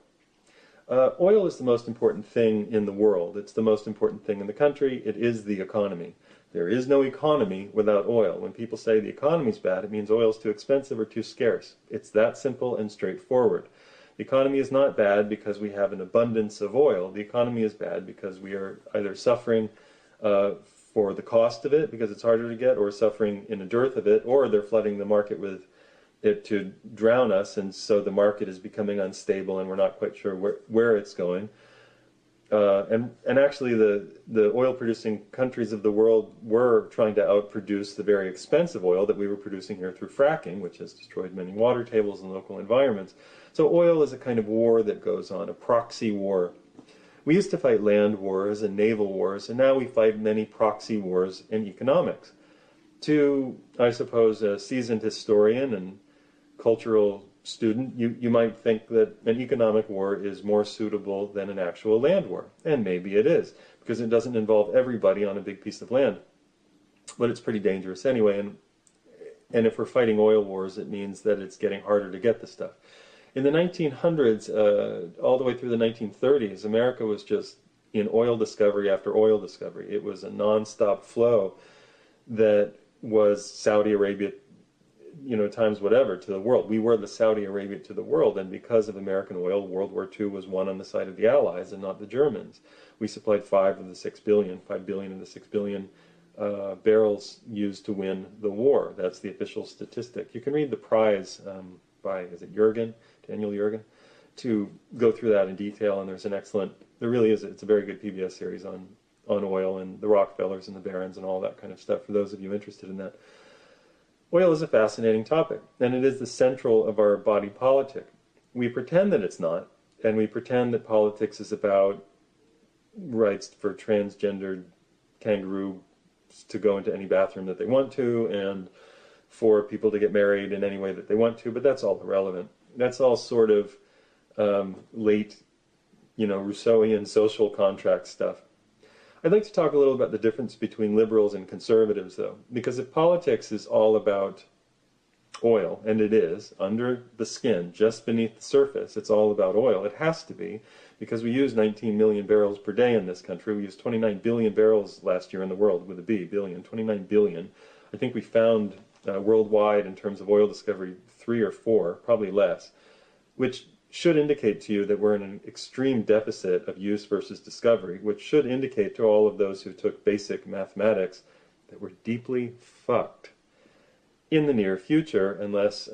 Oil is the most important thing in the world. It's the most important thing in the country. It is the economy. There is no economy without oil. When people say the economy's bad, it means oil's too expensive or too scarce. It's that simple and straightforward. The economy is not bad because we have an abundance of oil. The economy is bad because we are either suffering for the cost of it because it's harder to get, or suffering in a dearth of it, or they're flooding the market with it to drown us, and so the market is becoming unstable and we're not quite sure where it's going. And actually the oil producing countries of the world were trying to outproduce the very expensive oil that we were producing here through fracking, which has destroyed many water tables and local environments. So oil is a kind of war that goes on, a proxy war. We used to fight land wars and naval wars, and now we fight many proxy wars in economics. To, I suppose, a seasoned historian and cultural student, you might think that an economic war is more suitable than an actual land war. And maybe it is, because it doesn't involve everybody on a big piece of land. But it's pretty dangerous anyway, and if we're fighting oil wars, it means that it's getting harder to get the stuff. In the 1900s, all the way through the 1930s, America was just in oil discovery after oil discovery. It was a non-stop flow that was Saudi Arabia, times whatever, to the world. We were the Saudi Arabia to the world, and because of American oil, World War II was won on the side of the Allies and not the Germans. We supplied 5 billion of the 6 billion barrels used to win the war. That's the official statistic. You can read The Prize by, is it Daniel Jurgen, to go through that in detail, and there's an excellent, there really is, it's a very good PBS series on on oil and the Rockefellers and the Barons and all that kind of stuff, for those of you interested in that. Oil is a fascinating topic, and it is the central of our body politic. We pretend that it's not, and we pretend that politics is about rights for transgendered kangaroos to go into any bathroom that they want to, and for people to get married in any way that they want to, but that's all irrelevant. That's all sort of late, Rousseauian social contract stuff. I'd like to talk a little about the difference between liberals and conservatives, though, because if politics is all about oil, and it is, under the skin, just beneath the surface, it's all about oil. It has to be, because we use 19 million barrels per day in this country. We used 29 billion barrels last year in the world, with a B, billion, 29 billion. I think we found worldwide, in terms of oil discovery, 3 or 4, probably less, which should indicate to you that we're in an extreme deficit of use versus discovery, which should indicate to all of those who took basic mathematics that we're deeply fucked in the near future, unless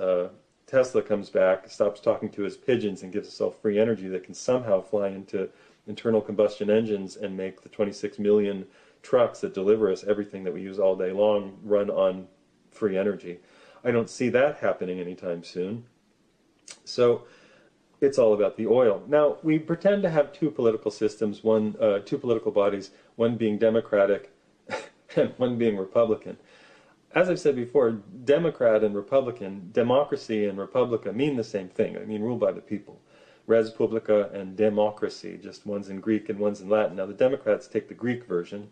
Tesla comes back, stops talking to his pigeons, and gives us all free energy that can somehow fly into internal combustion engines and make the 26 million trucks that deliver us everything that we use all day long run on free energy. I don't see that happening anytime soon. So it's all about the oil. Now, we pretend to have two political systems, two political bodies, one being Democratic and one being Republican. As I've said before, Democrat and Republican, democracy and Republica mean the same thing. I mean, rule by the people. Res publica and democracy, just one's in Greek and one's in Latin. Now, the Democrats take the Greek version,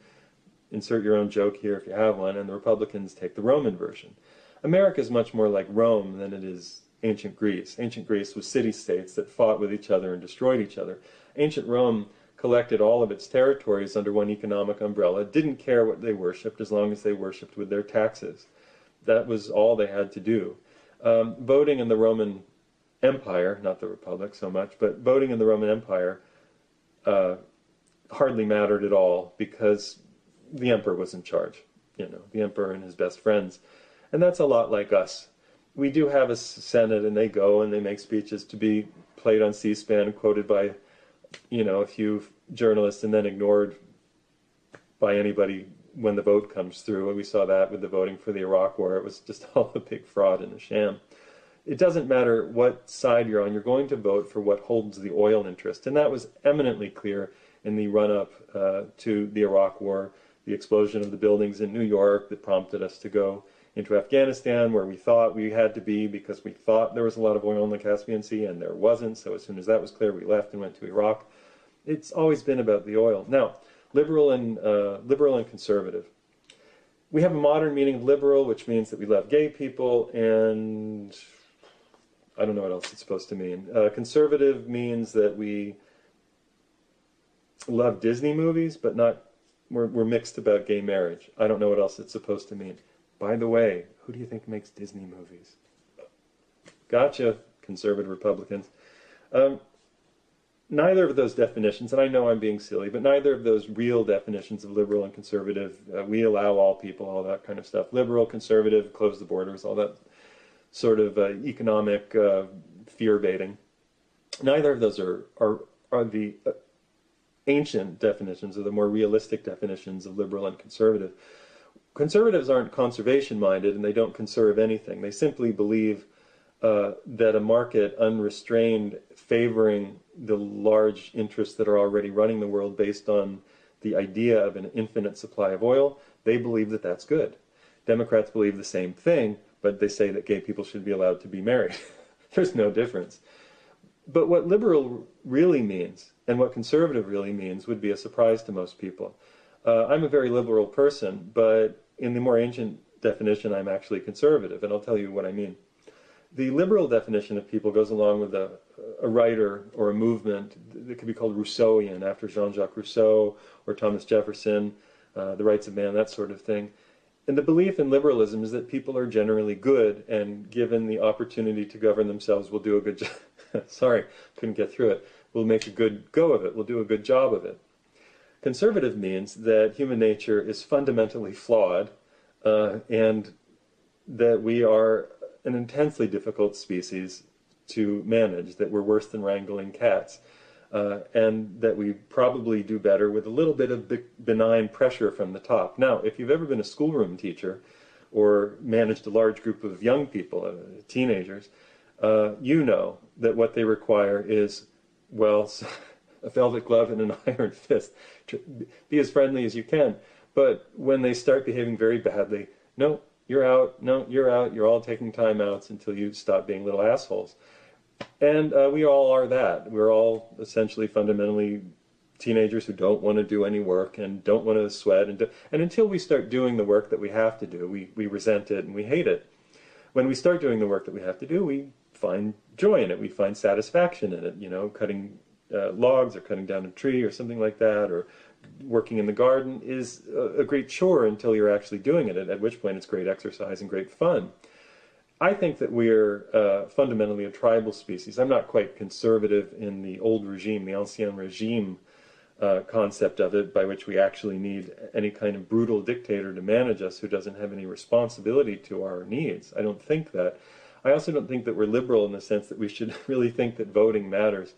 insert your own joke here if you have one, and the Republicans take the Roman version. America is much more like Rome than it is ancient Greece. Ancient Greece was city-states that fought with each other and destroyed each other. Ancient Rome collected all of its territories under one economic umbrella, didn't care what they worshipped as long as they worshipped with their taxes. That was all they had to do. Voting in the Roman Empire, not the Republic so much, but voting in the Roman Empire hardly mattered at all, because the emperor was in charge, the emperor and his best friends. And that's a lot like us. We do have a Senate, and they go and they make speeches to be played on C-SPAN, quoted by, a few journalists, and then ignored by anybody when the vote comes through. And we saw that with the voting for the Iraq War. It was just all a big fraud and a sham. It doesn't matter what side you're on. You're going to vote for what holds the oil interest. And that was eminently clear in the run-up to the Iraq War, the explosion of the buildings in New York that prompted us to go into Afghanistan, where we thought we had to be because we thought there was a lot of oil in the Caspian Sea, and there wasn't. So as soon as that was clear, we left and went to Iraq. It's always been about the oil. Now, liberal and conservative. We have a modern meaning of liberal, which means that we love gay people, and I don't know what else it's supposed to mean. Conservative means that we love Disney movies, but we're mixed about gay marriage. I don't know what else it's supposed to mean. By the way, who do you think makes Disney movies? Gotcha, conservative Republicans. Neither of those definitions, and I know I'm being silly, but neither of those real definitions of liberal and conservative, we allow all people, all that kind of stuff. Liberal, conservative, close the borders, all that sort of economic fear-baiting. Neither of those are the ancient definitions, or the more realistic definitions of liberal and conservative. Conservatives aren't conservation-minded, and they don't conserve anything. They simply believe that a market unrestrained, favoring the large interests that are already running the world based on the idea of an infinite supply of oil, they believe that that's good. Democrats believe the same thing, but they say that gay people should be allowed to be married. There's no difference. But what liberal really means, and what conservative really means, would be a surprise to most people. I'm a very liberal person, but in the more ancient definition, I'm actually conservative, and I'll tell you what I mean. The liberal definition of people goes along with a writer or a movement that could be called Rousseauian, after Jean-Jacques Rousseau or Thomas Jefferson, the rights of man, that sort of thing. And the belief in liberalism is that people are generally good, and given the opportunity to govern themselves, will do a good job. Sorry, couldn't get through it. We'll make a good go of it. We'll do a good job of it. Conservative means that human nature is fundamentally flawed, and that we are an intensely difficult species to manage, that we're worse than wrangling cats. and that we probably do better with a little bit of benign pressure from the top. Now, if you've ever been a schoolroom teacher or managed a large group of young people, teenagers, you know that what they require is, well, a velvet glove and an iron fist. Be as friendly as you can. But when they start behaving very badly, no, you're out, no, you're out, you're all taking timeouts until you stop being little assholes. And we all are that. We're all essentially fundamentally teenagers who don't want to do any work and don't want to sweat. And until we start doing the work that we have to do, we resent it and we hate it. When we start doing the work that we have to do, we find joy in it. We find satisfaction in it, you know, cutting logs or cutting down a tree or something like that, or working in the garden is a great chore until you're actually doing it, at which point it's great exercise and great fun. I think that we're fundamentally a tribal species. I'm not quite conservative in the old regime, the ancien regime concept of it, by which we actually need any kind of brutal dictator to manage us who doesn't have any responsibility to our needs. I don't think that. I also don't think that we're liberal in the sense that we should really think that voting matters.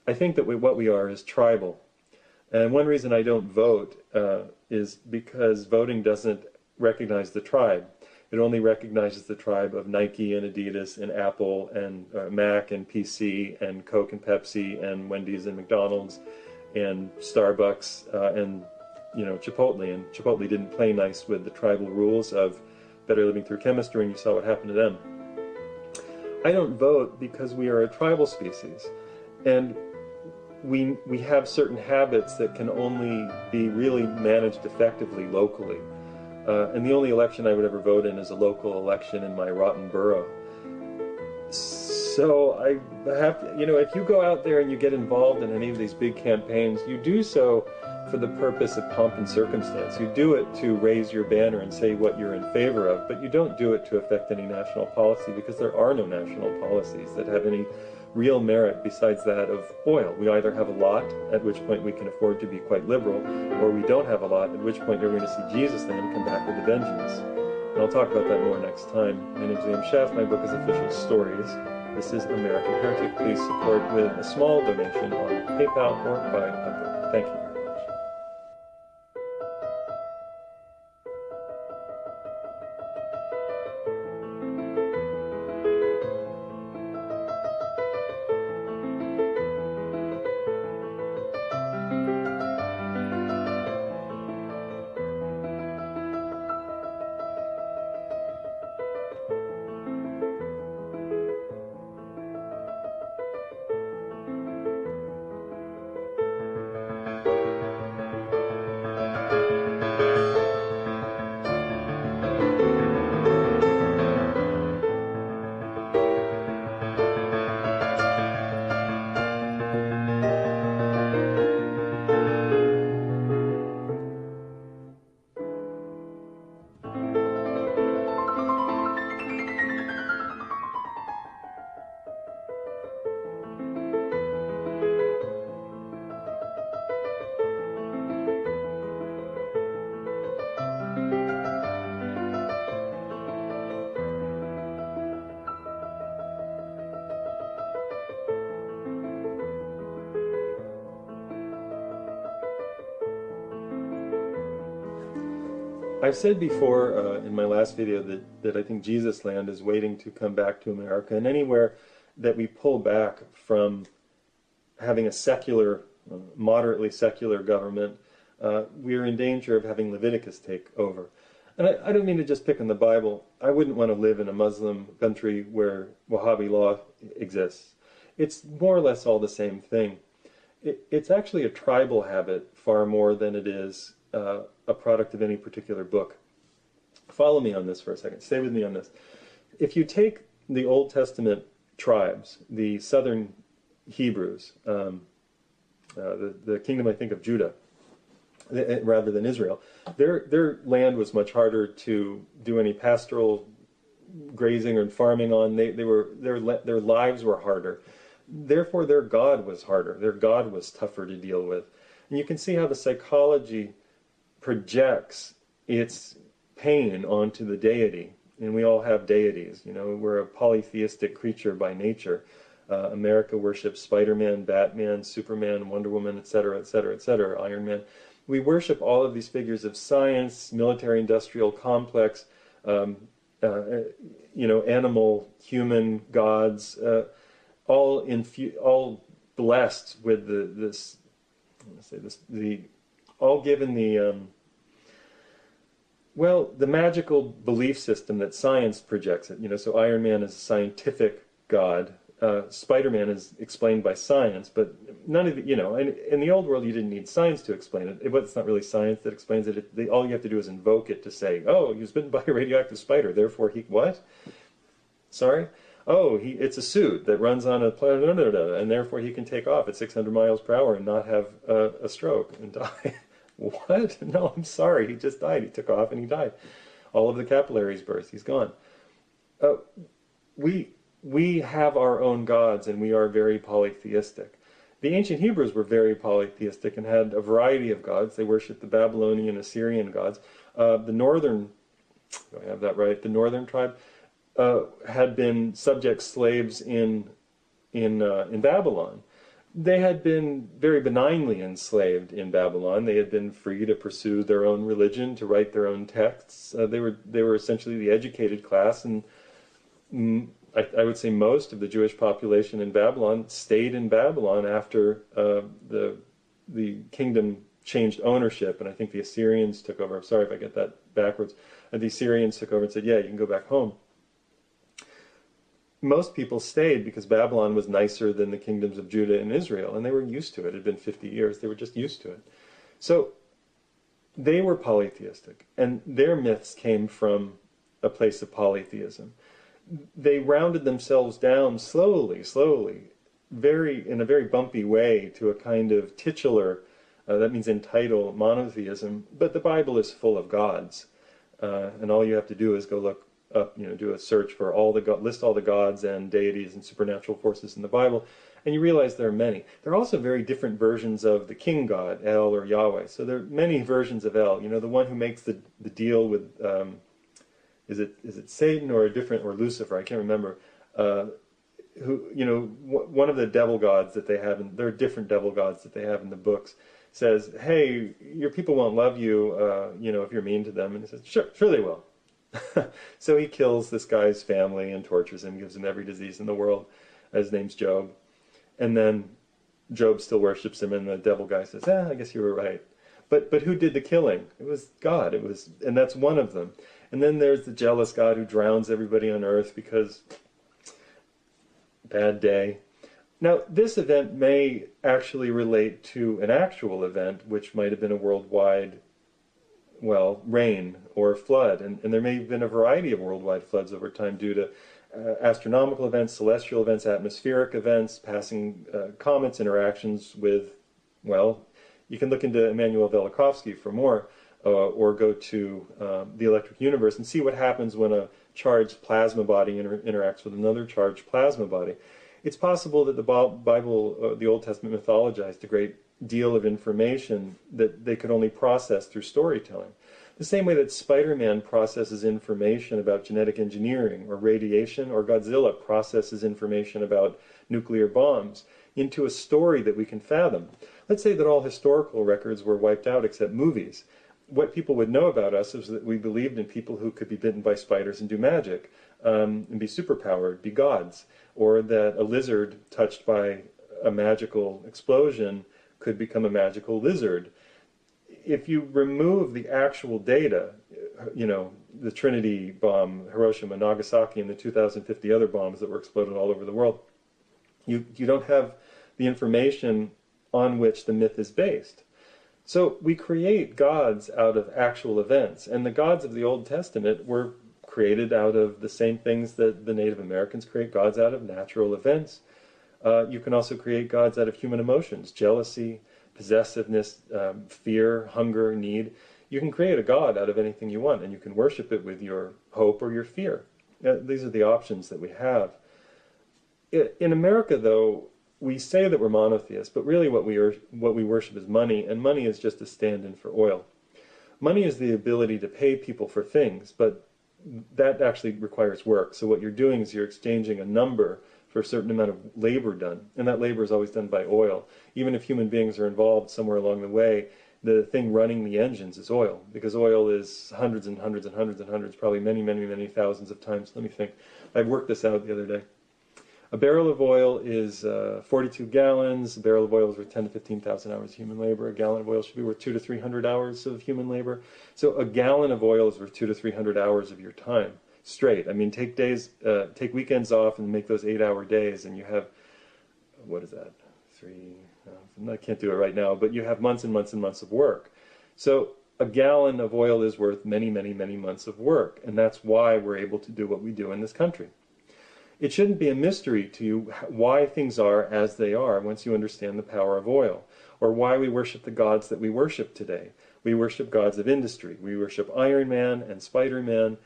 I think that what we are is tribal. And one reason I don't vote is because voting doesn't recognize the tribe. It only recognizes the tribe of Nike and Adidas and Apple and Mac and PC and Coke and Pepsi and Wendy's and McDonald's and Starbucks and, you know, Chipotle. And Chipotle didn't play nice with the tribal rules of better living through chemistry, and you saw what happened to them. I don't vote because we are a tribal species. And we have certain habits that can only be really managed effectively locally. And the only election I would ever vote in is a local election in my rotten borough. So I have to, you know, if you go out there and you get involved in any of these big campaigns, you do so for the purpose of pomp and circumstance. You do it to raise your banner and say what you're in favor of, but you don't do it to affect any national policy, because there are no national policies that have any real merit besides that of oil. We either have a lot, at which point we can afford to be quite liberal, or we don't have a lot, at which point you're going to see Jesus then come back with a vengeance. And I'll talk about that more next time. My name is Liam Sheff. My book is Official Stories. This is American Heretic. Please support with a small donation on PayPal or buy a book. Thank you. I've said before in my last video that I think Jesus land is waiting to come back to America, and anywhere that we pull back from having a secular, moderately secular government, we are in danger of having Leviticus take over. And I don't mean to just pick on the Bible. I wouldn't want to live in a Muslim country where Wahhabi law exists. It's more or less all the same thing. It's actually a tribal habit far more than it is a product of any particular book. Follow me on this for a second. Stay with me on this. If you take the Old Testament tribes, the southern Hebrews, the kingdom, I think, of Judah, rather than Israel, their land was much harder to do any pastoral grazing or farming on. Their lives were harder. Therefore, their God was harder. Their God was tougher to deal with. And you can see how the psychology projects its pain onto the deity. And we all have deities. You know, we're a polytheistic creature by nature. America worships Spider-Man, Batman, Superman, Wonder Woman, etc., etc., etc., Iron Man. We worship all of these figures of science, military-industrial complex, um, uh, animal, human gods, all blessed with all given the magical belief system that science projects it. So Iron Man is a scientific god. Spider-Man is explained by science, but none of in the old world you didn't need science to explain it. It's not really science that explains it. All you have to do is invoke it to say, oh, he was bitten by a radioactive spider, therefore he, what? Sorry? Oh, it's a suit that runs on a planet, and therefore he can take off at 600 miles per hour and not have a stroke and die. What? No, I'm sorry, he just died. He took off and he died. All of the capillaries burst. He's gone. We have our own gods, and we are very polytheistic. The ancient Hebrews were very polytheistic and had a variety of gods. They worshipped the Babylonian, Assyrian gods. The northern, do I have that right? The northern tribe had been subject slaves in Babylon. They had been very benignly enslaved in Babylon. They had been free to pursue their own religion, to write their own texts. They were essentially the educated class, and I would say most of the Jewish population in Babylon stayed in Babylon after the kingdom changed ownership, and I think the Assyrians took over. I'm sorry if I get that backwards. The Assyrians took over and said, yeah, you can go back home. Most people stayed because Babylon was nicer than the kingdoms of Judah and Israel, and they were used to it. It had been 50 years. They were just used to it. So they were polytheistic, and their myths came from a place of polytheism. They rounded themselves down slowly, in a very bumpy way to a kind of titular, that means in title, monotheism, but the Bible is full of gods, and all you have to do is go look up, do a search for list all the gods and deities and supernatural forces in the Bible, and you realize there are many. There are also very different versions of the king god, El or Yahweh. So there are many versions of El. The one who makes the deal with, is it Satan or Lucifer? I can't remember. One of the devil gods that they have, there are different devil gods that they have in the books, says, hey, your people won't love you, if you're mean to them. And he says, sure they will. So he kills this guy's family and tortures him, gives him every disease in the world. His name's Job. And then Job still worships him, and the devil guy says, I guess you were right. But who did the killing? It was God. And that's one of them. And then there's the jealous God who drowns everybody on earth because bad day. Now, this event may actually relate to an actual event, which might have been a worldwide rain or flood, and there may have been a variety of worldwide floods over time due to astronomical events, celestial events, atmospheric events, passing comets, interactions with, you can look into Immanuel Velikovsky for more, or go to the electric universe and see what happens when a charged plasma body interacts with another charged plasma body. It's possible that the Bible, the Old Testament, mythologized a great deal of information that they could only process through storytelling. The same way that Spider-Man processes information about genetic engineering or radiation, or Godzilla processes information about nuclear bombs into a story that we can fathom. Let's say that all historical records were wiped out except movies. What people would know about us is that we believed in people who could be bitten by spiders and do magic, and be superpowered, be gods, or that a lizard touched by a magical explosion could become a magical lizard. If you remove the actual data, the Trinity bomb, Hiroshima, Nagasaki, and the 2,050 other bombs that were exploded all over the world, you don't have the information on which the myth is based. So we create gods out of actual events, and the gods of the Old Testament were created out of the same things that the Native Americans create gods out of, natural events. You can also create gods out of human emotions, jealousy, possessiveness, fear, hunger, need. You can create a god out of anything you want, and you can worship it with your hope or your fear. These are the options that we have. In America, though, we say that we're monotheists, but really what we worship is money, and money is just a stand-in for oil. Money is the ability to pay people for things, but that actually requires work. So what you're doing is you're exchanging a number for a certain amount of labor done, and that labor is always done by oil. Even if human beings are involved somewhere along the way, the thing running the engines is oil, because oil is hundreds and hundreds and hundreds and hundreds, probably many, many, many thousands of times. Let me think. I worked this out the other day. A barrel of oil is 42 gallons. A barrel of oil is worth 10 to 15,000 hours of human labor. A gallon of oil should be worth 200 to 300 hours of human labor. So a gallon of oil is worth 200 to 300 hours of your time straight. I mean, take weekends off and make those 8-hour days, and you have, what is that? I can't do it right now, but you have months and months and months of work. So a gallon of oil is worth many, many, many months of work, and that's why we're able to do what we do in this country. It shouldn't be a mystery to you why things are as they are once you understand the power of oil, or why we worship the gods that we worship today. We worship gods of industry. We worship Iron Man and Spider-Man.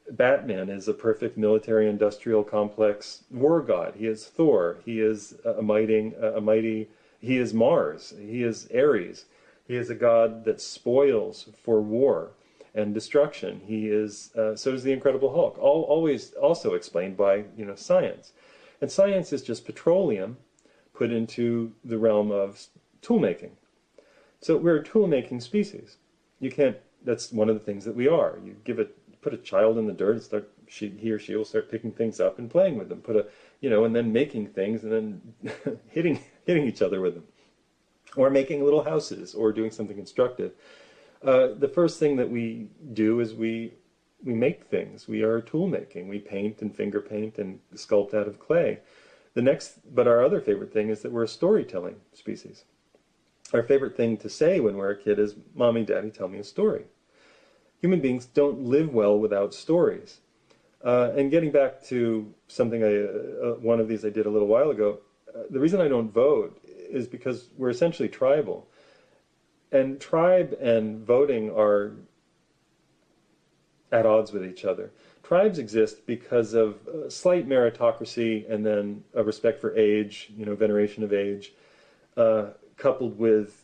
Batman is a perfect military industrial complex war god. He is Thor. He is he is Mars. He is Ares. He is a god that spoils for war and destruction. He is, so does the Incredible Hulk. Always also explained by, science. And science is just petroleum put into the realm of tool making. So we're a tool making species. That's one of the things that we are. You put a child in the dirt and he or she will start picking things up and playing with them. And then making things and then hitting each other with them. Or making little houses or doing something constructive. The first thing that we do is we make things. We are tool making. We paint and finger paint and sculpt out of clay. But our other favorite thing is that we're a storytelling species. Our favorite thing to say when we're a kid is, "Mommy, Daddy, tell me a story." Human beings don't live well without stories. And getting back to something one of these I did a little while ago, the reason I don't vote is because we're essentially tribal. And tribe and voting are at odds with each other. Tribes exist because of slight meritocracy and then a respect for age, veneration of age, coupled with,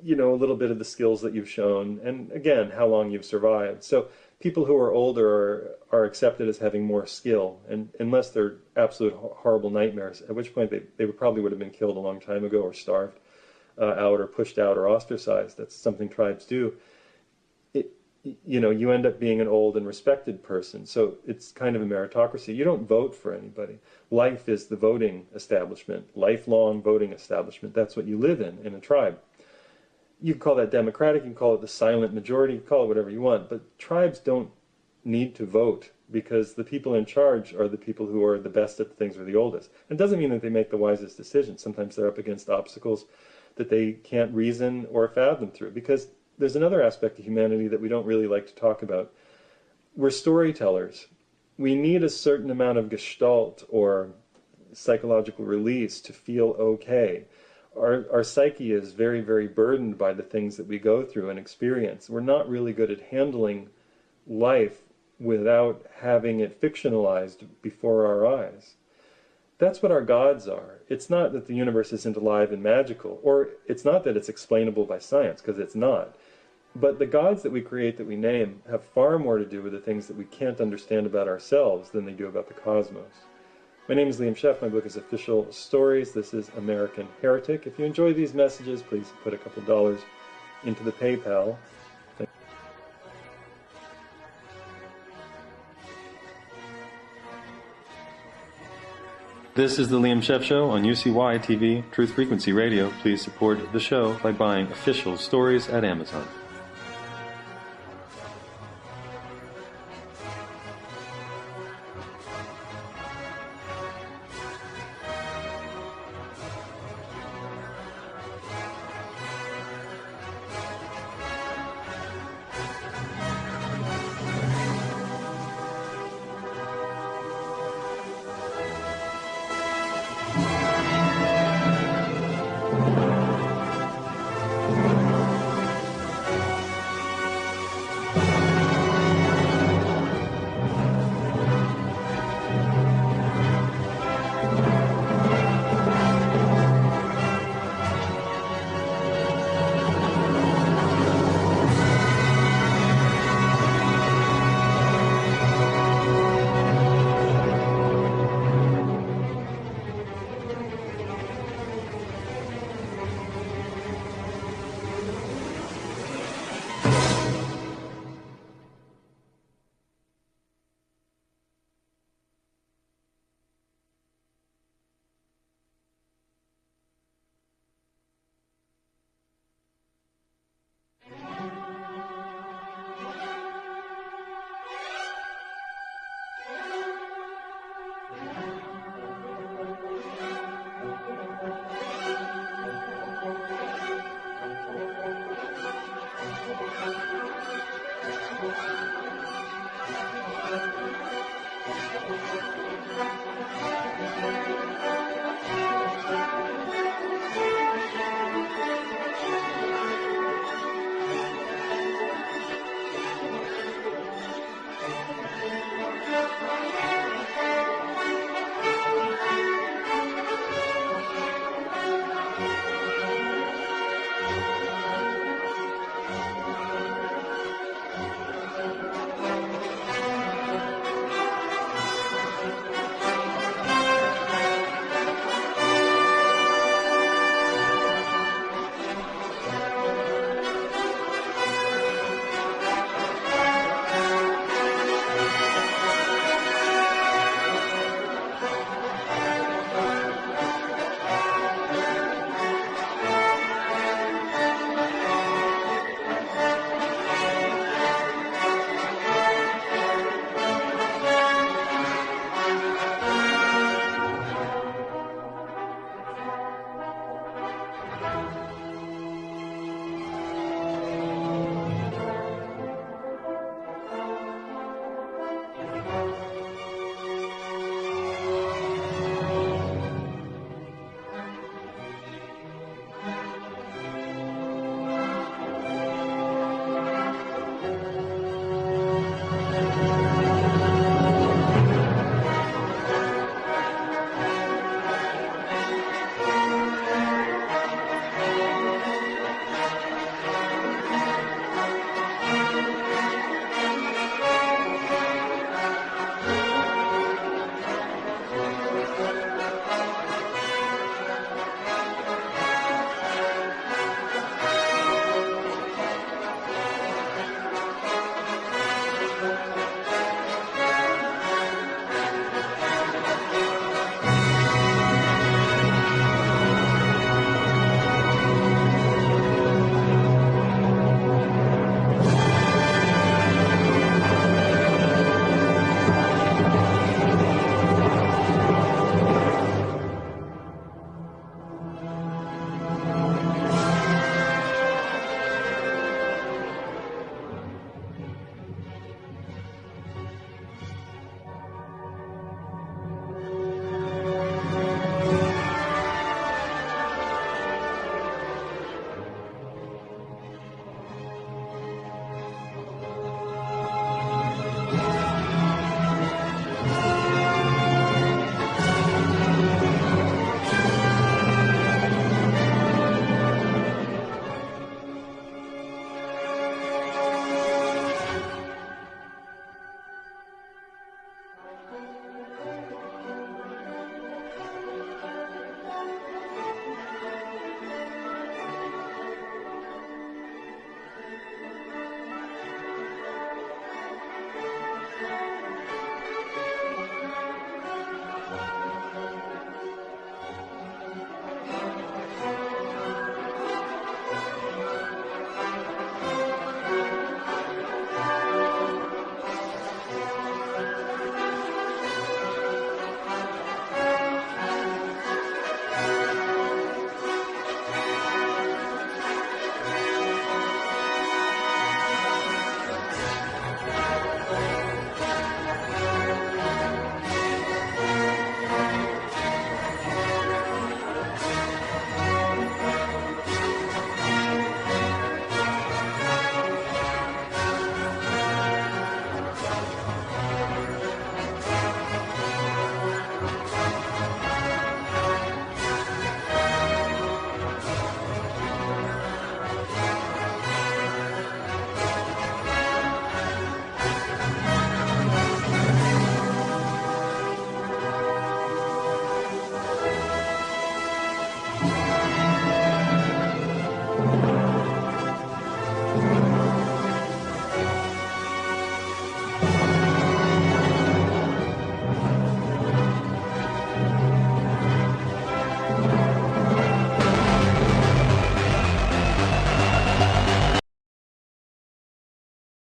a little bit of the skills that you've shown, and again, how long you've survived. So people who are older are accepted as having more skill, and unless they're absolute horrible nightmares, at which point they probably would have been killed a long time ago or starved out or pushed out or ostracized. That's something tribes do. You end up being an old and respected person, so it's kind of a meritocracy. You don't vote for anybody. Life is the voting establishment, lifelong voting establishment. That's what you live in a tribe. You can call that democratic, you can call it the silent majority, you can call it whatever you want, but tribes don't need to vote because the people in charge are the people who are the best at the things or the oldest. It doesn't mean that they make the wisest decisions. Sometimes they're up against obstacles that they can't reason or fathom through, because there's another aspect of humanity that we don't really like to talk about. We're storytellers. We need a certain amount of gestalt or psychological release to feel okay. Our psyche is very, very burdened by the things that we go through and experience. We're not really good at handling life without having it fictionalized before our eyes. That's what our gods are. It's not that the universe isn't alive and magical, or it's not that it's explainable by science, because it's not. But the gods that we create, that we name, have far more to do with the things that we can't understand about ourselves than they do about the cosmos. My name is Liam Sheff. My book is Official Stories. This is American Heretic. If you enjoy these messages, please put a couple dollars into the PayPal. This is the Liam Sheff Show on UCY TV, Truth Frequency Radio. Please support the show by buying Official Stories at Amazon.